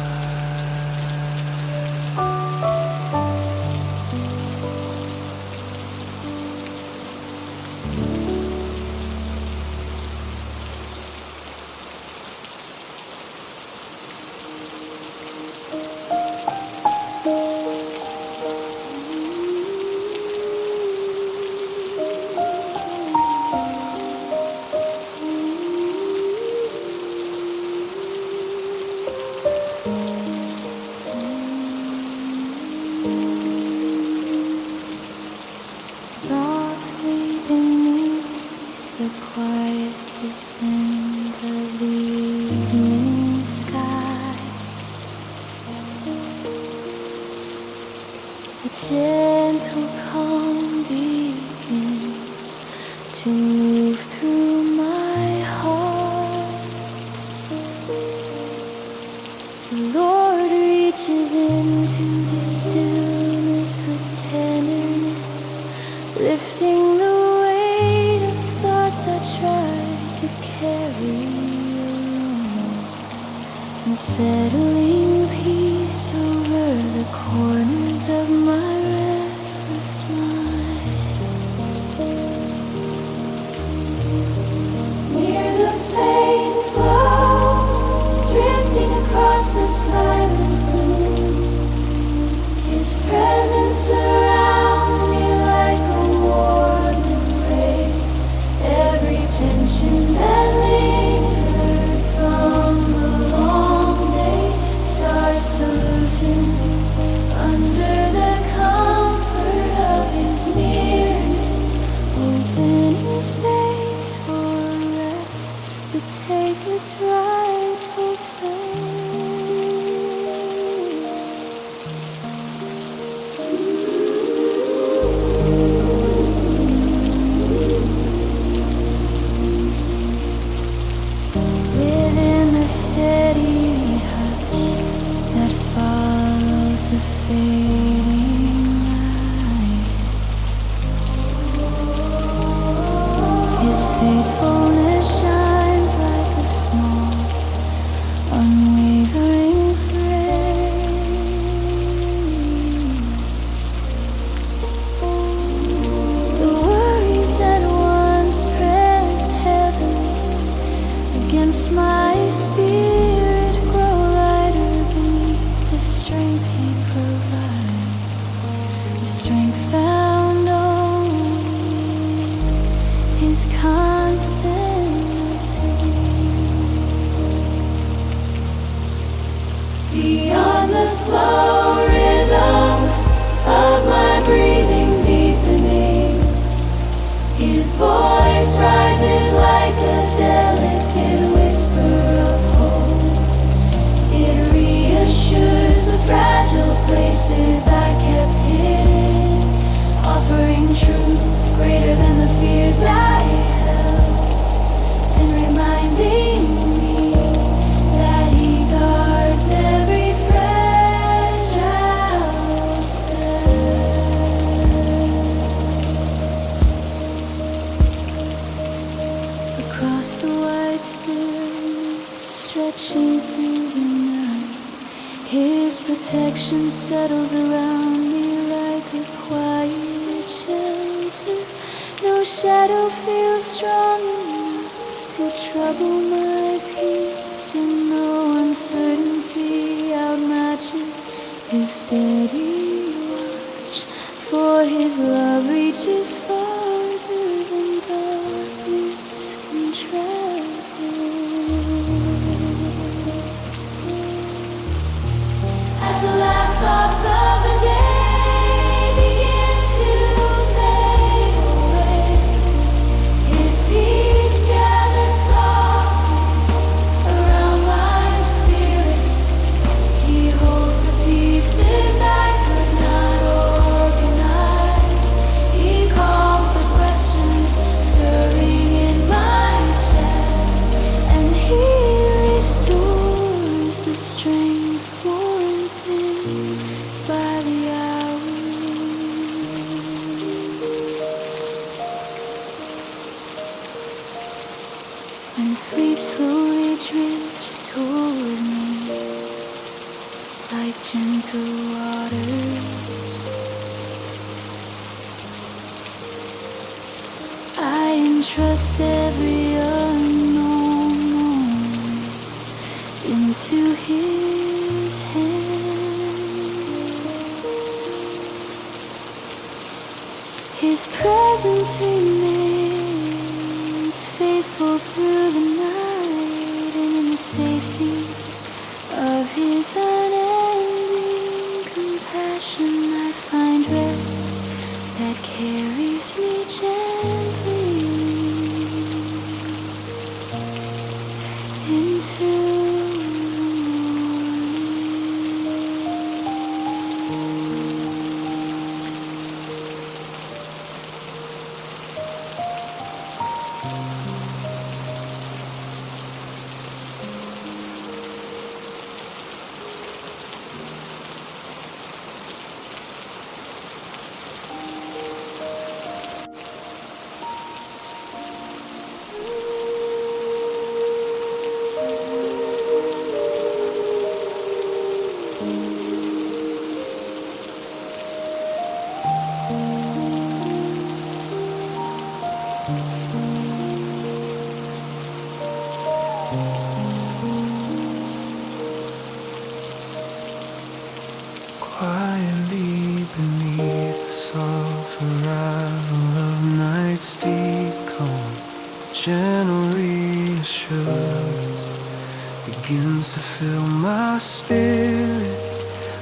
Softly beneath the quiet descent of the evening sky, a gentle calm begins to move through my heart. The Lord reaches into the stillness with tenderness, lifting the weight of thoughts I tried to carry alone, and settling peace over the corners of my restless mind. Near the faint glow, drifting across the silent gloom, His presence surrounds me like a warm embrace. Every tension that lingered from the long day starts to loosen under the comfort of His nearness, opening space for rest to take its rightful place. Within the steady hush that follows the fading light, His faithfulness shines like a small, unwavering flame. The worries that once pressed heavily against my spirit grow lighter beneath the strength He provides, the strength found only in His constant mercy. Beyond the slow rhythm of my breathing deepening, His voice rises like a delicate whisper of hope. It reassures the fragile places I kept hidden, offering truth greater than the fears I held, and reminding me that He guards every fragile step. Across the wide stillness, stretching through the night, His protection settles around me like a quiet shelter. No shadow feels strong enough to trouble my peace, and no uncertainty outmatches His steady watch. For His love reaches farther than darkness can travel. As the last thoughts of the day begin to fade away, His peace gathers softly around my spirit. He holds the pieces I could not organize. He calms the questions stirring in my chest, and He restores the strength worn thin by the hour, and sleep slowly drifts toward me like gentle waters. I entrust every unknown moment into His hand. His presence remains faithful through the night, and in the safety of His unending compassion I find rest that carries me gently into the morning. Quietly beneath the soft arrival of night's deep calm, gentle reassurance begins to fill my spirit.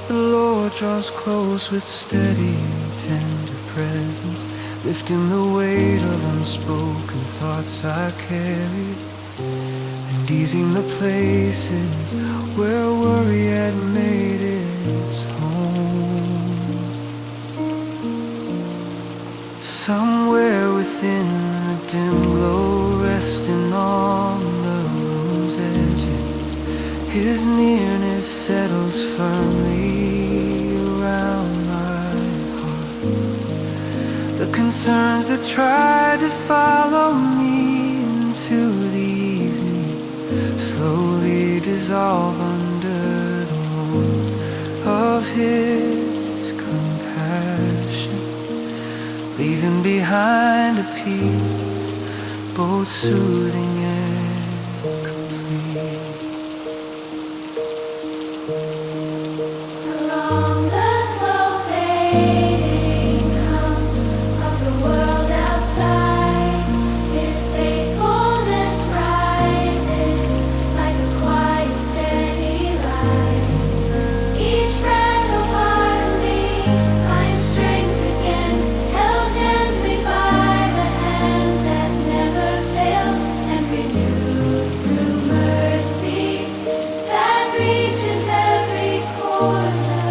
The Lord draws close with steady, tender presence, lifting the weight of unspoken thoughts I carried, and easing the places where worry had made its home. Somewhere within the dim glow, resting on the room's edges, His nearness settles firmly around my heart. The concerns that tried to follow me into the evening slowly dissolve under the warmth of His compassion, leaving behind a peace both soothing and complete. Along the slow fading come of the world outside, His faithfulness rises like a quiet, steady light. Each fragile part of me finds strength again, held gently by the hands that never fail, and renewed through mercy that reaches every corner.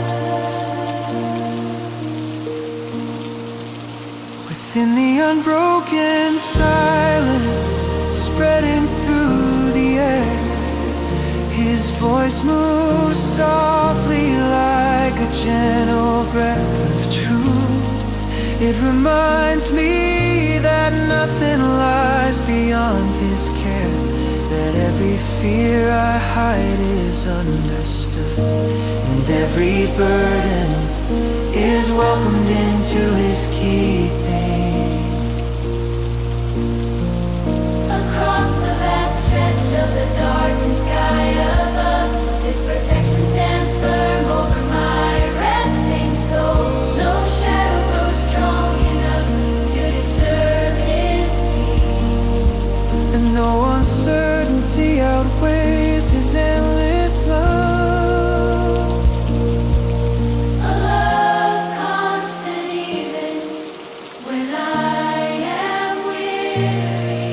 Within the unbroken silence spreading through the air, His voice moves softly like a gentle breath of truth. It reminds me that nothing lies beyond His care, that every fear I hide is understood, and every burden is welcomed into His keeping. Across the vast stretch of the darkened sky above, His protection stands firm over my resting soul. No shadow grows strong enough to disturb His peace. And no uncertainty outweighs His endless love. A love constant even when I am weary.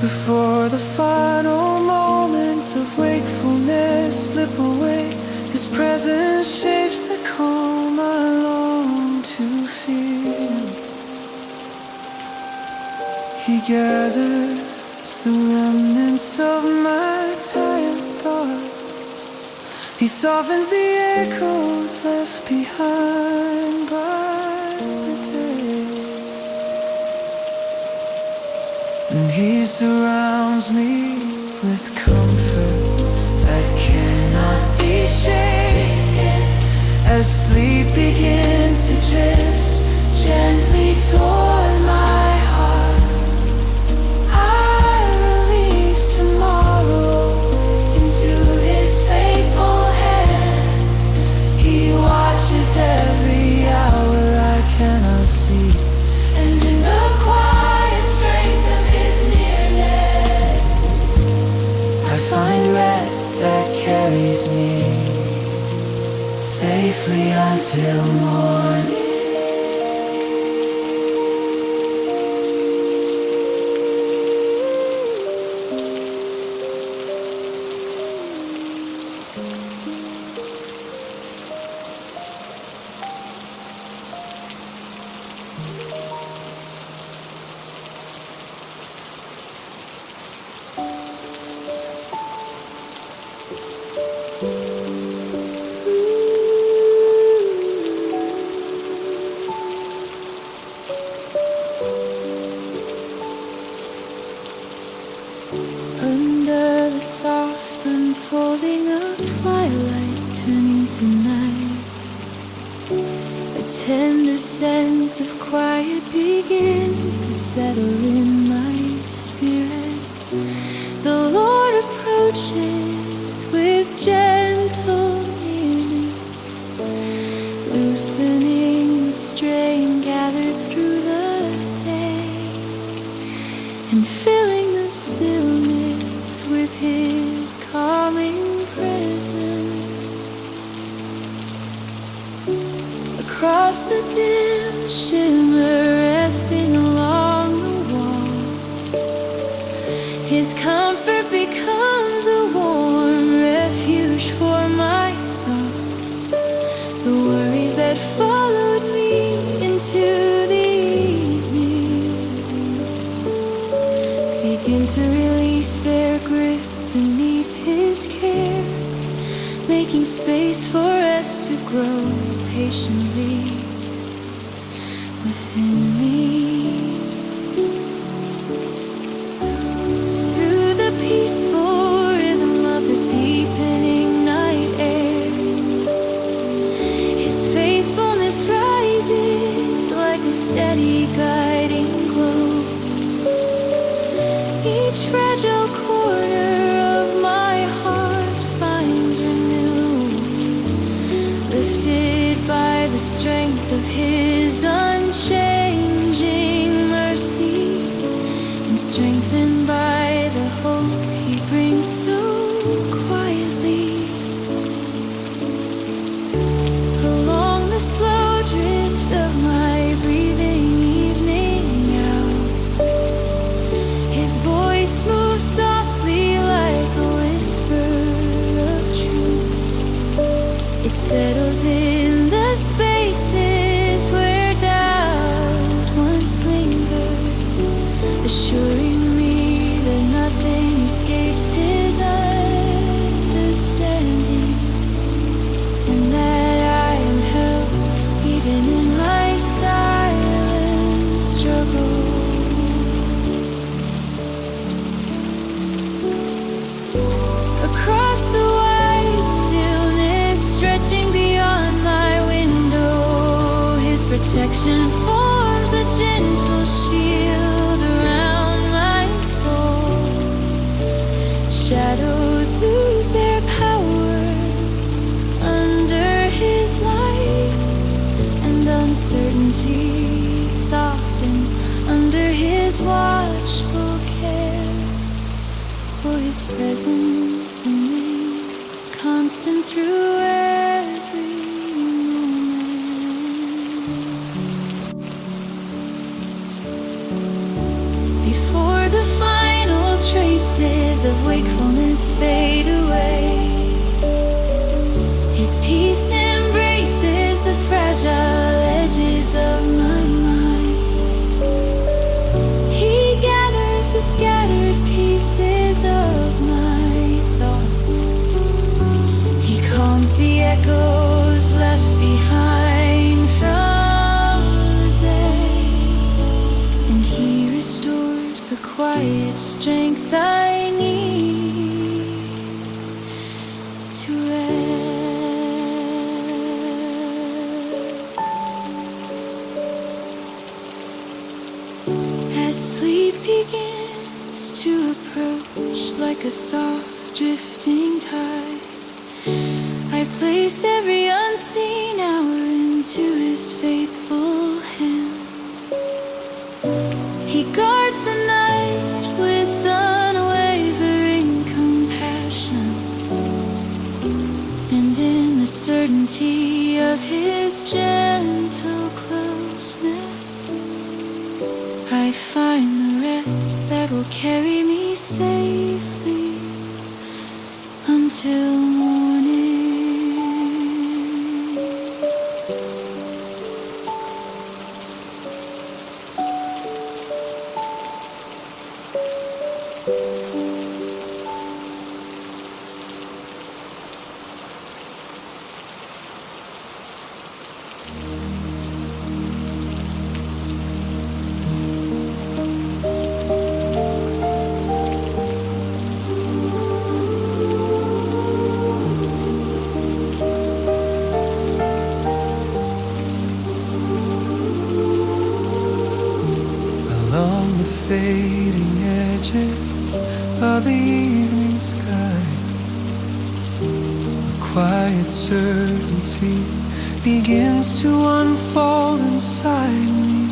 Before the final moments of wakefulness slip away, His presence shapes the calm I long to feel. He gathers the remnants of my tired thoughts. He softens the echoes left behind by the day, and He surrounds me with comfort that cannot be shaken. As sleep begins to drift gently toward my heart, I release tomorrow into His faithful hands. He watches every hour I cannot see, and in the quiet strength of His nearness, I find rest that carries me safely until morning. unfolding of twilight turning to night. A tender sense of quiet begins to settle in my spirit. The Lord approaches with gentle nearness, loosening the strain gathered through the day, and filling the stillness with His calming presence. Across the dim shimmer resting along the wall, His comfort becomes a warm refuge for my thoughts. The worries that followed me into the evening begin to release their grip beneath His care, making space for us to grow patiently within me. Through the peaceful rhythm of the deepening night air, His faithfulness rises like a steady guiding glow. Each fragile corner of my heart finds renewal, lifted by the strength of His unchanging mercy, and strengthened by the hope He brings so quietly. Along the slow drift of my breathing evening out, His voice moves softly like a whisper of truth. It settles in the spaces where doubt once lingered, assuring me that nothing escapes His understanding, and that I am held even in my silent struggle. Across the wide stillness stretching beyond my window, His protection forms a gentle shield around my soul. Shadows lose their power under His light, and uncertainty soften under His watchful care. For His presence remains constant through every moment. Before the final traces of wakefulness fade away, His peace embraces the fragile edges of my mind. He gathers the scattered pieces of my thoughts. He calms the echoes left behind from the day, and He restores the quiet strength I need to rest. As sleep begins to approach like a soft drifting tide, I place every unseen hour into His faithful hands. He guards the night with unwavering compassion, and in the certainty of His gentle closeness, I find the rest that will carry me safely until morning. images of the evening sky. A quiet certainty begins to unfold inside me.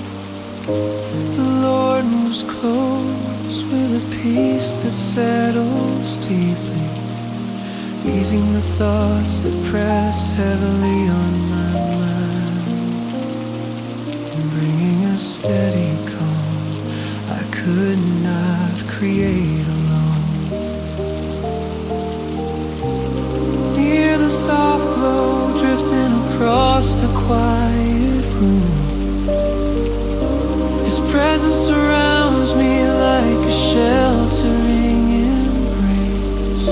The Lord moves close with a peace that settles deeply, easing the thoughts that press heavily on my mind, and bringing a steady calm I could not create alone. Near the soft glow drifting across the quiet room, His presence surrounds me like a sheltering embrace.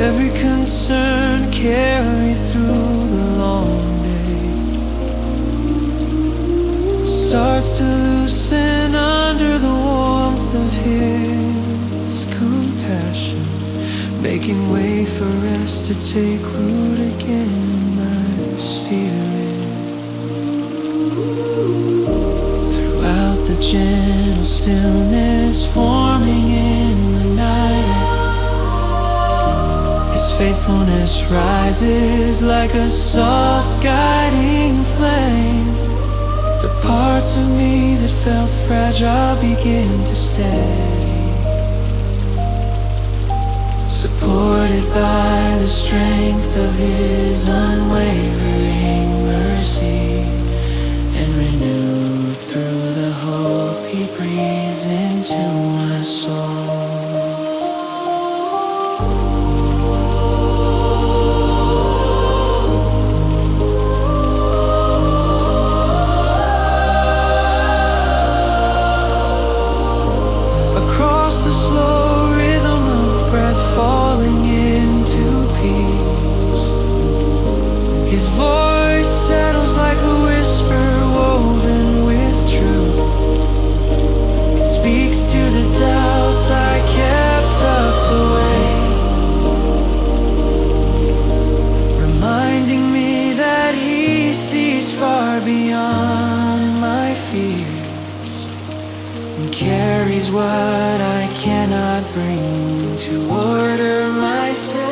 Every concern carried through the long day starts to loosen under the warmth of His compassion, making way for rest to take root again in my spirit. Throughout the gentle stillness forming in the night, His faithfulness rises like a soft guiding flame. The parts of me that felt fragile begin to steady, supported by the strength of His unwavering mercy, and renewed through the hope He breathes into my soul. His voice settles like a whisper woven with truth. It speaks to the doubts I kept tucked away, reminding me that He sees far beyond my fears and carries what I cannot bring to order myself.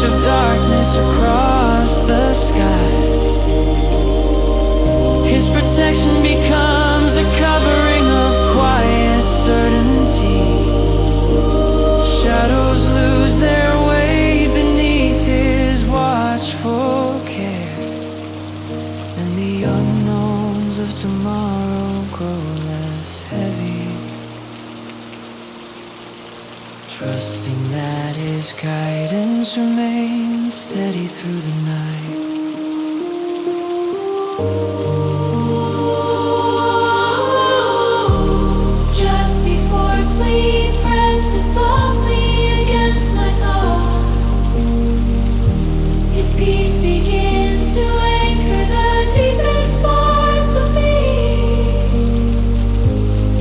Of darkness across the sky, His protection becomes a covering of quiet certainty. Shadows lose their way beneath His watchful care, and the unknowns of tomorrow grow less heavy, trusting that His guidance remains steady through the night. Just before sleep presses softly against my thoughts, His peace begins to anchor the deepest parts of me.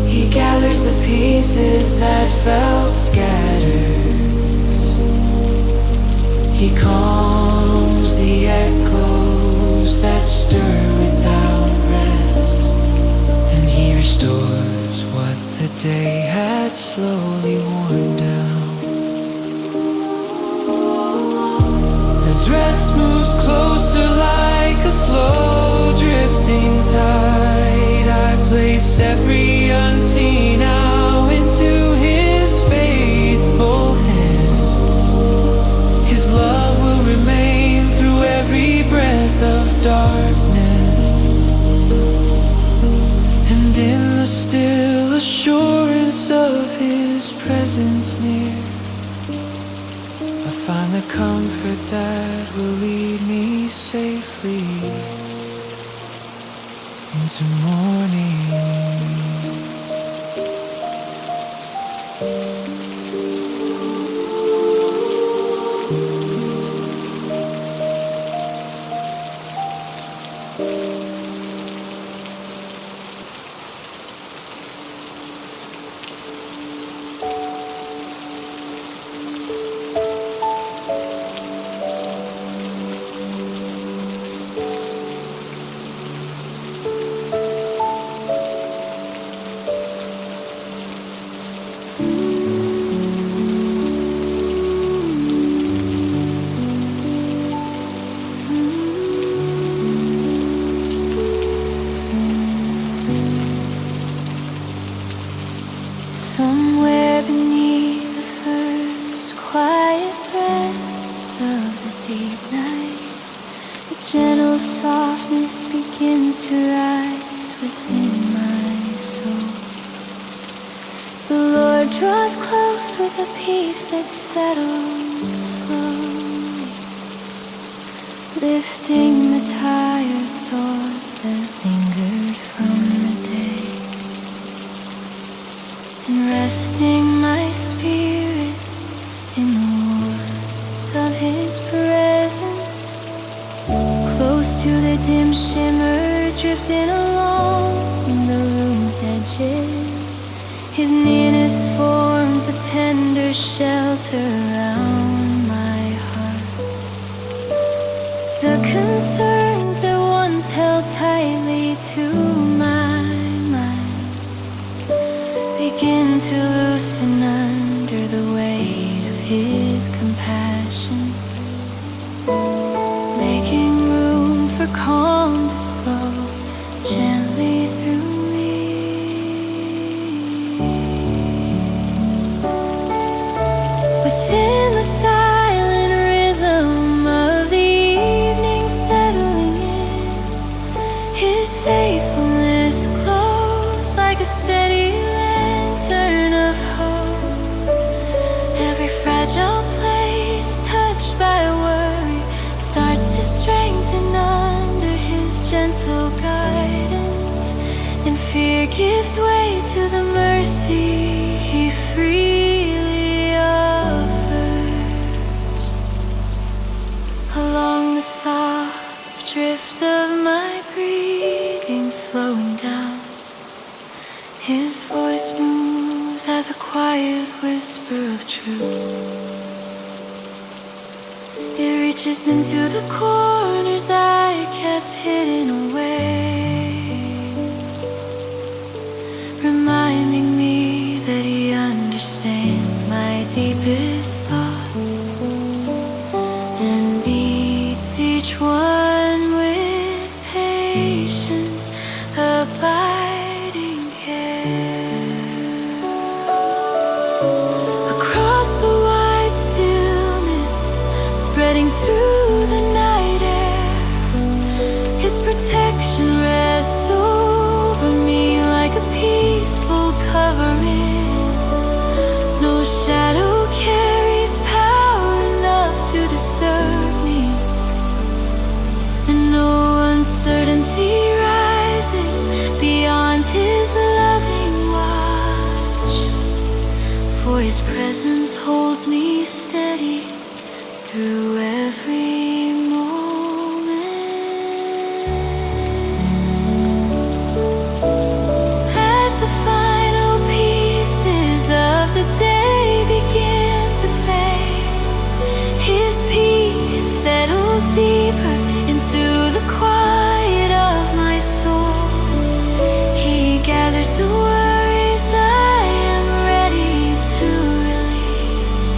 He gathers the pieces that felt scattered. He calms the echoes that stir without rest, and He restores what the day had slowly worn down. As rest moves closer like a slow drifting tide, I place every unseen hour into His faithful hands. His love will remain through every breath of darkness, and in the still assurance of His presence near, I find the comfort that will lead me safely into morning. Somewhere beneath the first quiet breaths of the deep night, a gentle softness begins to rise within my soul. The Lord draws close with a peace that settles slowly, lifting the tired thoughts that lingered from the day, and resting my spirit in the warmth of His presence. Close to the dim shimmer drifting along the room's edges, His nearness forms a tender shelter around my heart. The concerns that once held tightly to my mind begin to loosen under the weight of His compassion, making room for calm to flow gently through me. Within the silent rhythm of the evening settling in, His faithfulness glows like a steady lantern of hope. Every fragile place touched by worry starts to strengthen under His gentle guidance, and fear gives way to the mercy He freely offers. Along the soft drift of my breathing slowing down, His voice moves as a quiet whisper of truth. It reaches into the corners I kept hidden away, reminding me that He understands my deepest thoughts and meets each one with patient, abiding care. Across the wide stillness, spreading through the night air, His protection rests over me like a peaceful covering. No shadow carries power enough to disturb me, and no uncertainty rises beyond His loving watch. For His presence holds me steady through every moment. As the final pieces of the day begin to fade, His peace settles deeper into the quiet of my soul. He gathers the worries I am ready to release.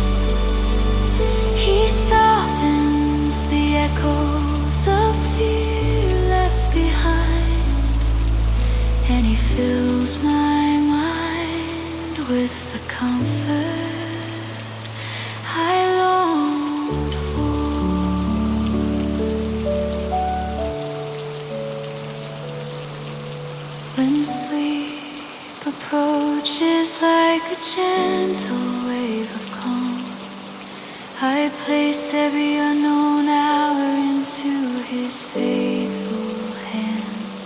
He softens the echoes of fear left behind, and He fills my mind with the comfort I longed for. When sleep approaches like a gentle wave of calm, I place every unknown hour into His faithful hands.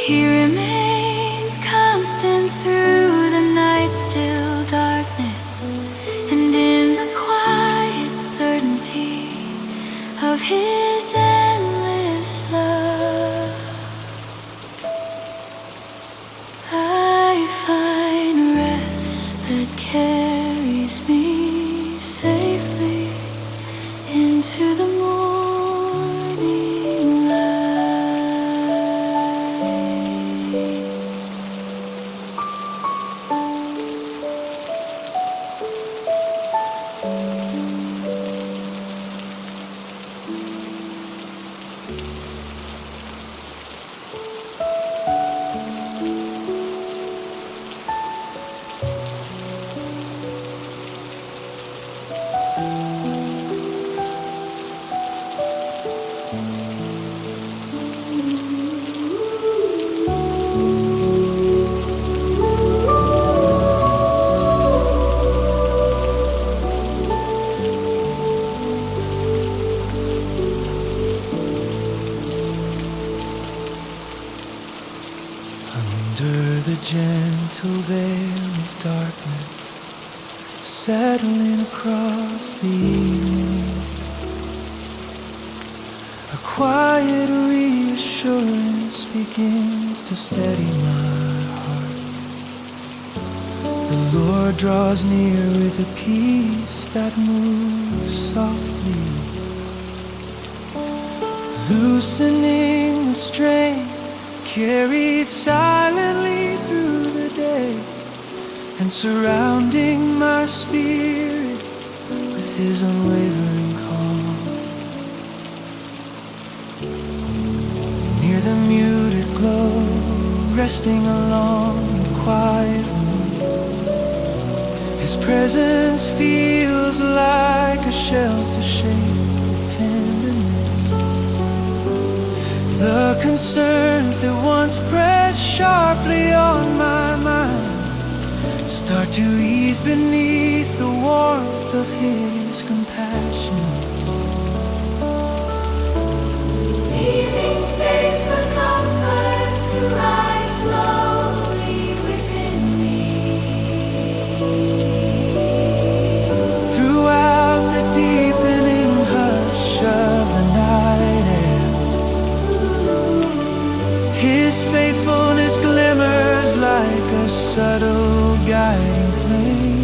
He remains constant through the night's still darkness, and in the quiet certainty of His endless love, I find rest that carries me safely into the morning light. Under the gentle veil of darkness, settling across the evening, a quiet reassurance begins to steady my heart. The Lord draws near with a peace that moves softly, loosening the strain carried silently through the day, and surrounding my spirit with His unwavering calm. Near the muted glow, resting along the quiet room, His presence feels like a shelter shaped with tenderness. The concerns that once pressed sharply on my mind start to ease beneath the warmth of His compassion. Leaving space for comfort to rise slowly within me. Throughout the deepening hush of the night air, His faithfulness glimmers like a subtle guiding flame.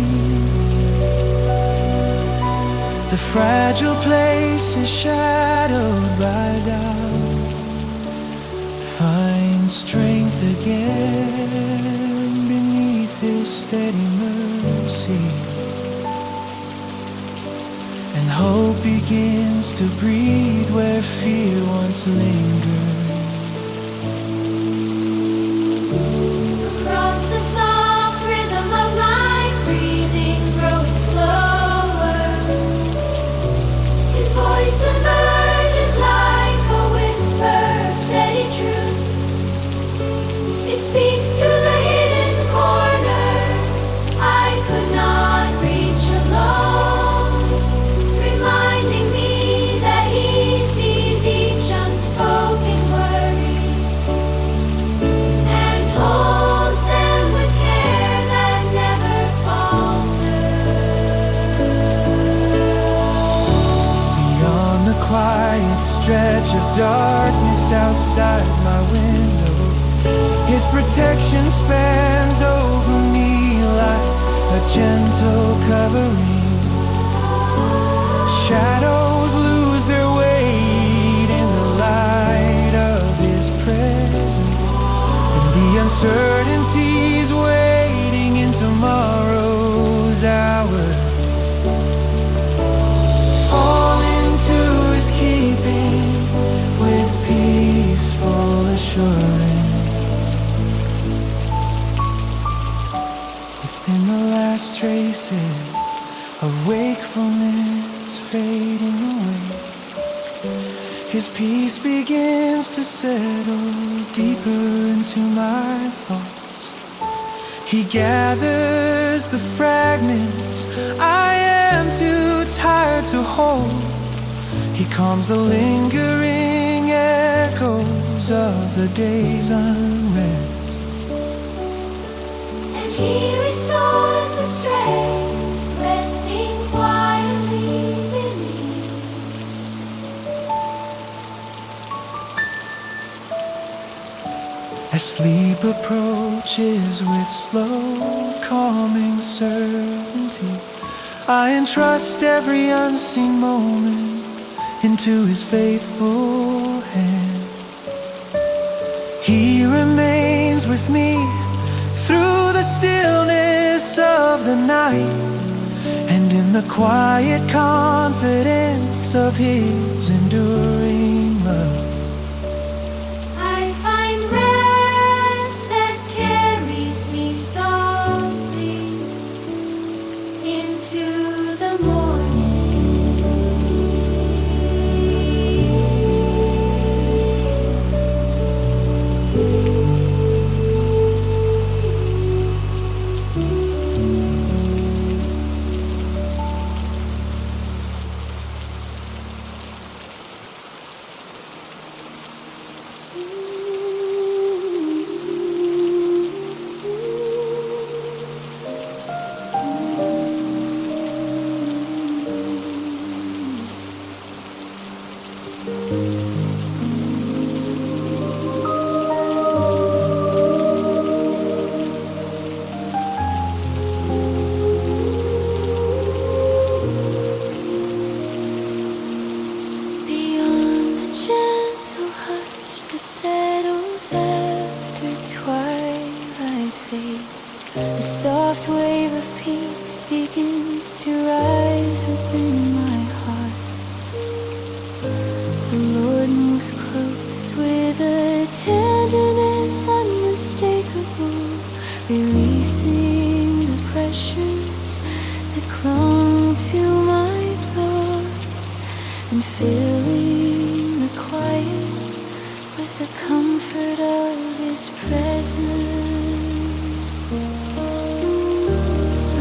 The fragile place is shadowed by doubt, find strength again beneath His steady mercy, and hope begins to breathe where fear once lingered. Across the soft rhythm of my breathing, growing slower, His voice emerges like a whisper of steady truth. It speaks to the hidden corners I could not reach alone, reminding me that He sees each unspoken worry and holds them with care that never falters. Beyond the quiet stretch of darkness outside my window, His protection spans over me like a gentle covering. Shadows lose their weight in the light of His presence, and the uncertainties waiting in tomorrow's hour fall into His keeping with peaceful assurance. Within the last traces of wakefulness fading away, His peace begins to settle deeper into my thoughts. He gathers the fragments I am too tired to hold. He calms the lingering echoes of the day's unrest. And He restores the strength resting quietly beneath. As sleep approaches with slow, calming certainty, I entrust every unseen moment into His faithful hands. He remains with me through the stillness of the night, and in the quiet confidence of His enduring love. I find rest that carries me softly into the morning. wave of peace begins to rise within my heart. The Lord moves close with a tenderness unmistakable, releasing the pressures that clung to my thoughts and filling the quiet with the comfort of His presence.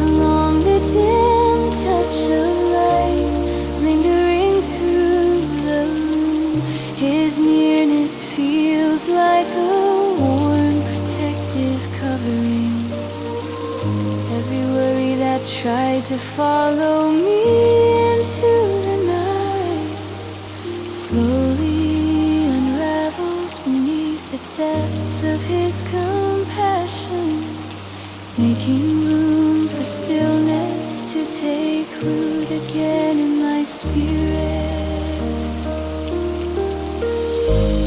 Along the dim touch of light lingering through the room, His nearness feels like a warm protective covering. Every worry that tried to follow me into the night slowly unravels beneath the depth of His compassion, making room for stillness to take root again in my spirit.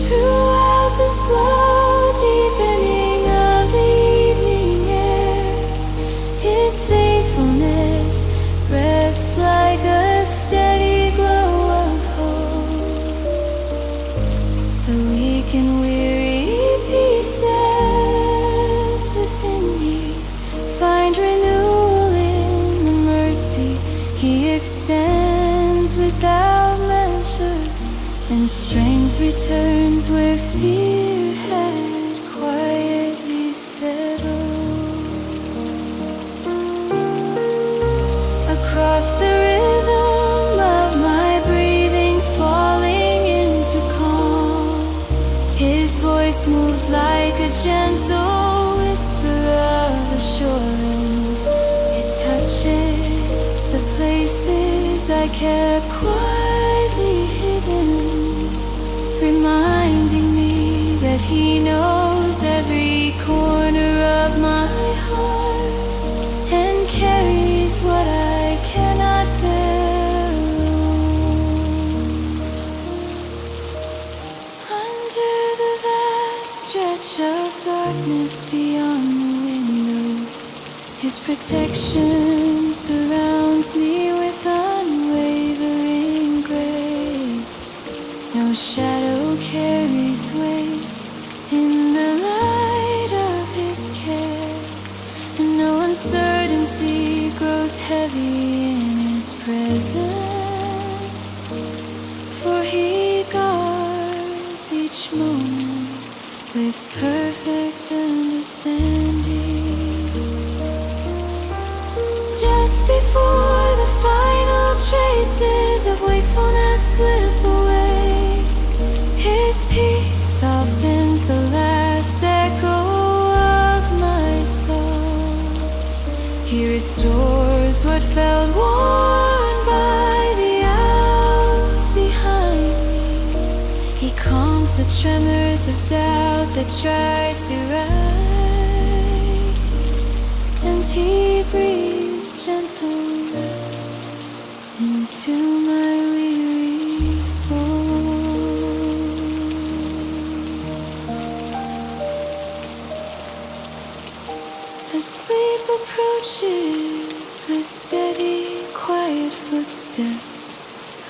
Throughout the slow deepening of the evening air, His faithfulness rests like a steady glow of hope. The weak and weary pieces within me find renewal in the mercy He extends without measure, and strength returns where fear had quietly settled. Across the rhythm of my breathing, falling into calm, His voice moves like a gentle whisper of assurance. It touches the places I kept quietly hidden, reminding me that He knows every corner of my heart and carries what I cannot bear alone. Under the vast stretch of darkness beyond the window, His protection surrounds me with unwavering grace. No shadow carries weight in the light of His care, and no uncertainty grows heavy in His presence, for He guards each moment with perfect understanding. Just before the final traces of wakefulness slip away, His peace softens the last echo of my thoughts. He restores what felt worn by the hours behind me. He calms the tremors of doubt that tried to rise, and He breathes gentle rest into my weary soul. As sleep approaches with steady, quiet footsteps,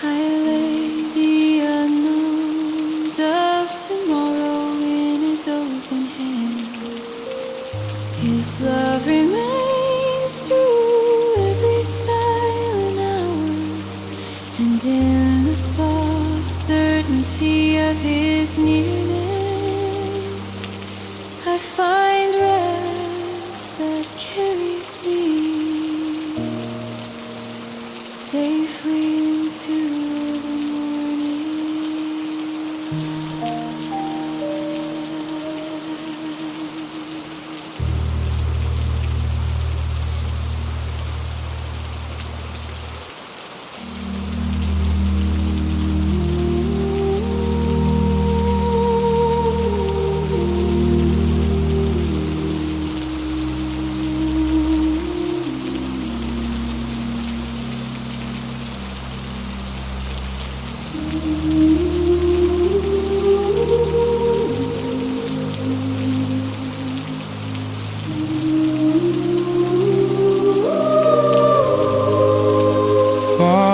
I lay the unknowns of tomorrow in His open hands. His love remains through every silent hour, and in the soft certainty of His nearness, I find rest that carries me safely into the morning.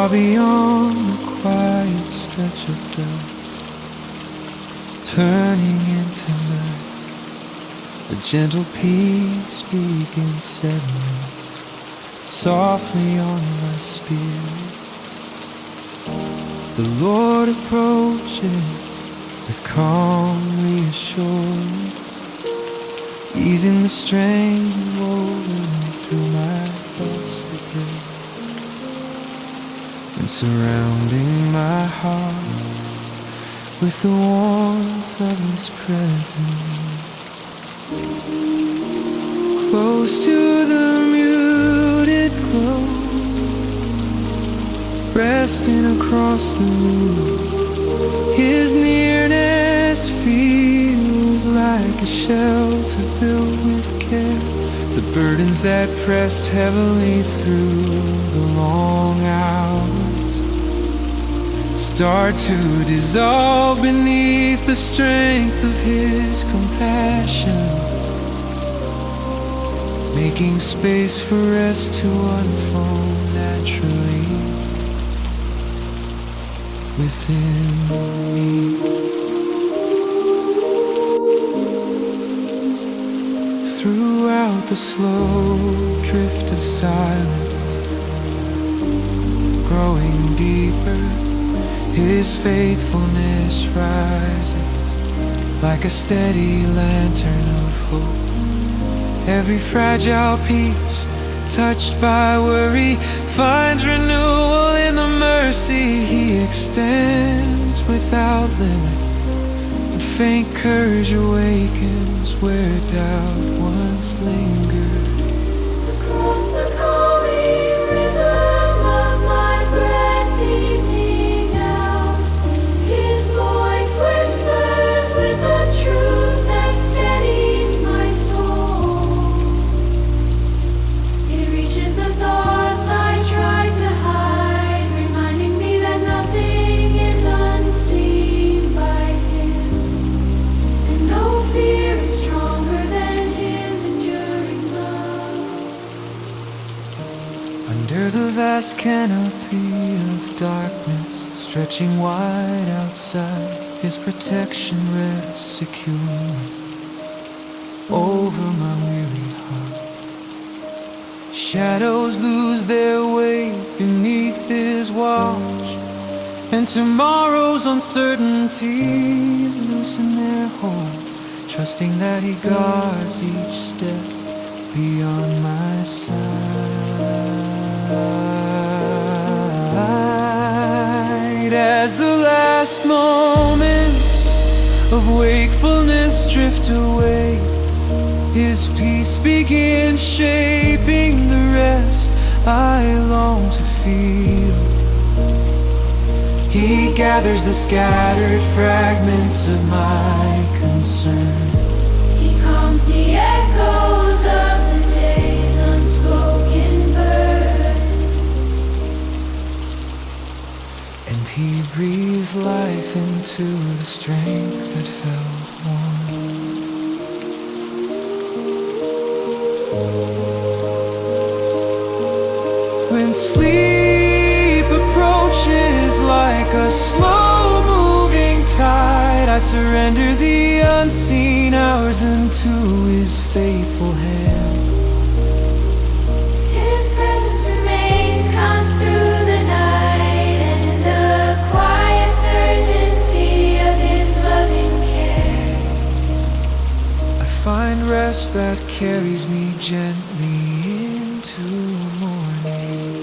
far beyond the quiet stretch of dusk, turning into night. A gentle peace begins settling softly on my spirit. The Lord approaches with calm reassurance, easing the strain woven through my thoughts today, and surrounding my heart with the warmth of His presence. Close to the muted glow, resting across the room, His nearness feels like a shelter built with care. The burdens that pressed heavily through the long hours start to dissolve beneath the strength of His compassion, making space for rest to unfold naturally within me. Throughout the slow drift of silence, growing deeper, His faithfulness rises like a steady lantern of hope. Every fragile piece touched by worry finds renewal in the mercy He extends without limit. And faint courage awakens where doubt once lingered. Across the calming rhythm of my breath evening out, His voice whispers with a truth that steadies my soul. It reaches the thoughts I try to hide, reminding me that nothing is unseen by Him, and no fear is stronger than His enduring love. Under the vast canopy of darkness, stretching wide outside, His protection rests secure over my weary heart. Shadows lose their way beneath His watch, and tomorrow's uncertainties loosen their hold, trusting that He guards each step beyond my sight. As the last moments of wakefulness drift away, His peace begins shaping the rest I long to feel. He gathers the scattered fragments of my concern. He calms the echoes of the day's unspoken burden, And He breathes life into the strength that felt worn. When sleep approaches like a slow-moving tide, I surrender the unseen hours into His faithful hands. His presence remains, comes through the night, and in the quiet certainty of His loving care, I find rest that carries me gently into morning.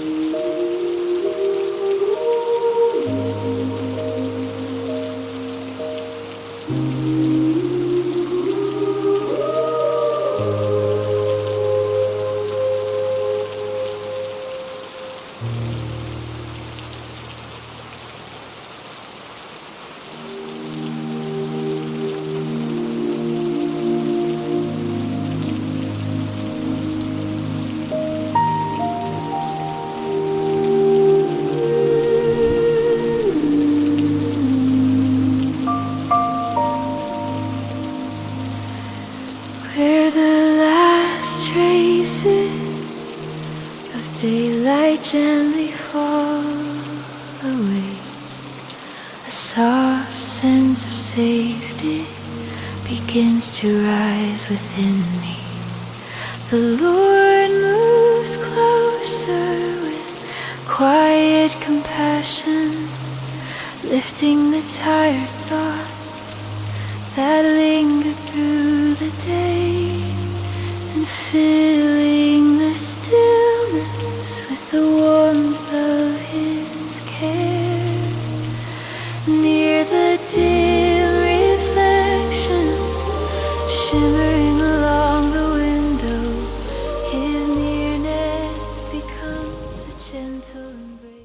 where the last traces of daylight gently fall. soft sense of safety begins to rise within me. The Lord moves closer with quiet compassion, lifting the tired thoughts that linger through the day, and filling the stillness with the warmth of His care. Near the dim reflection shimmering along the window, His nearness becomes a gentle embrace.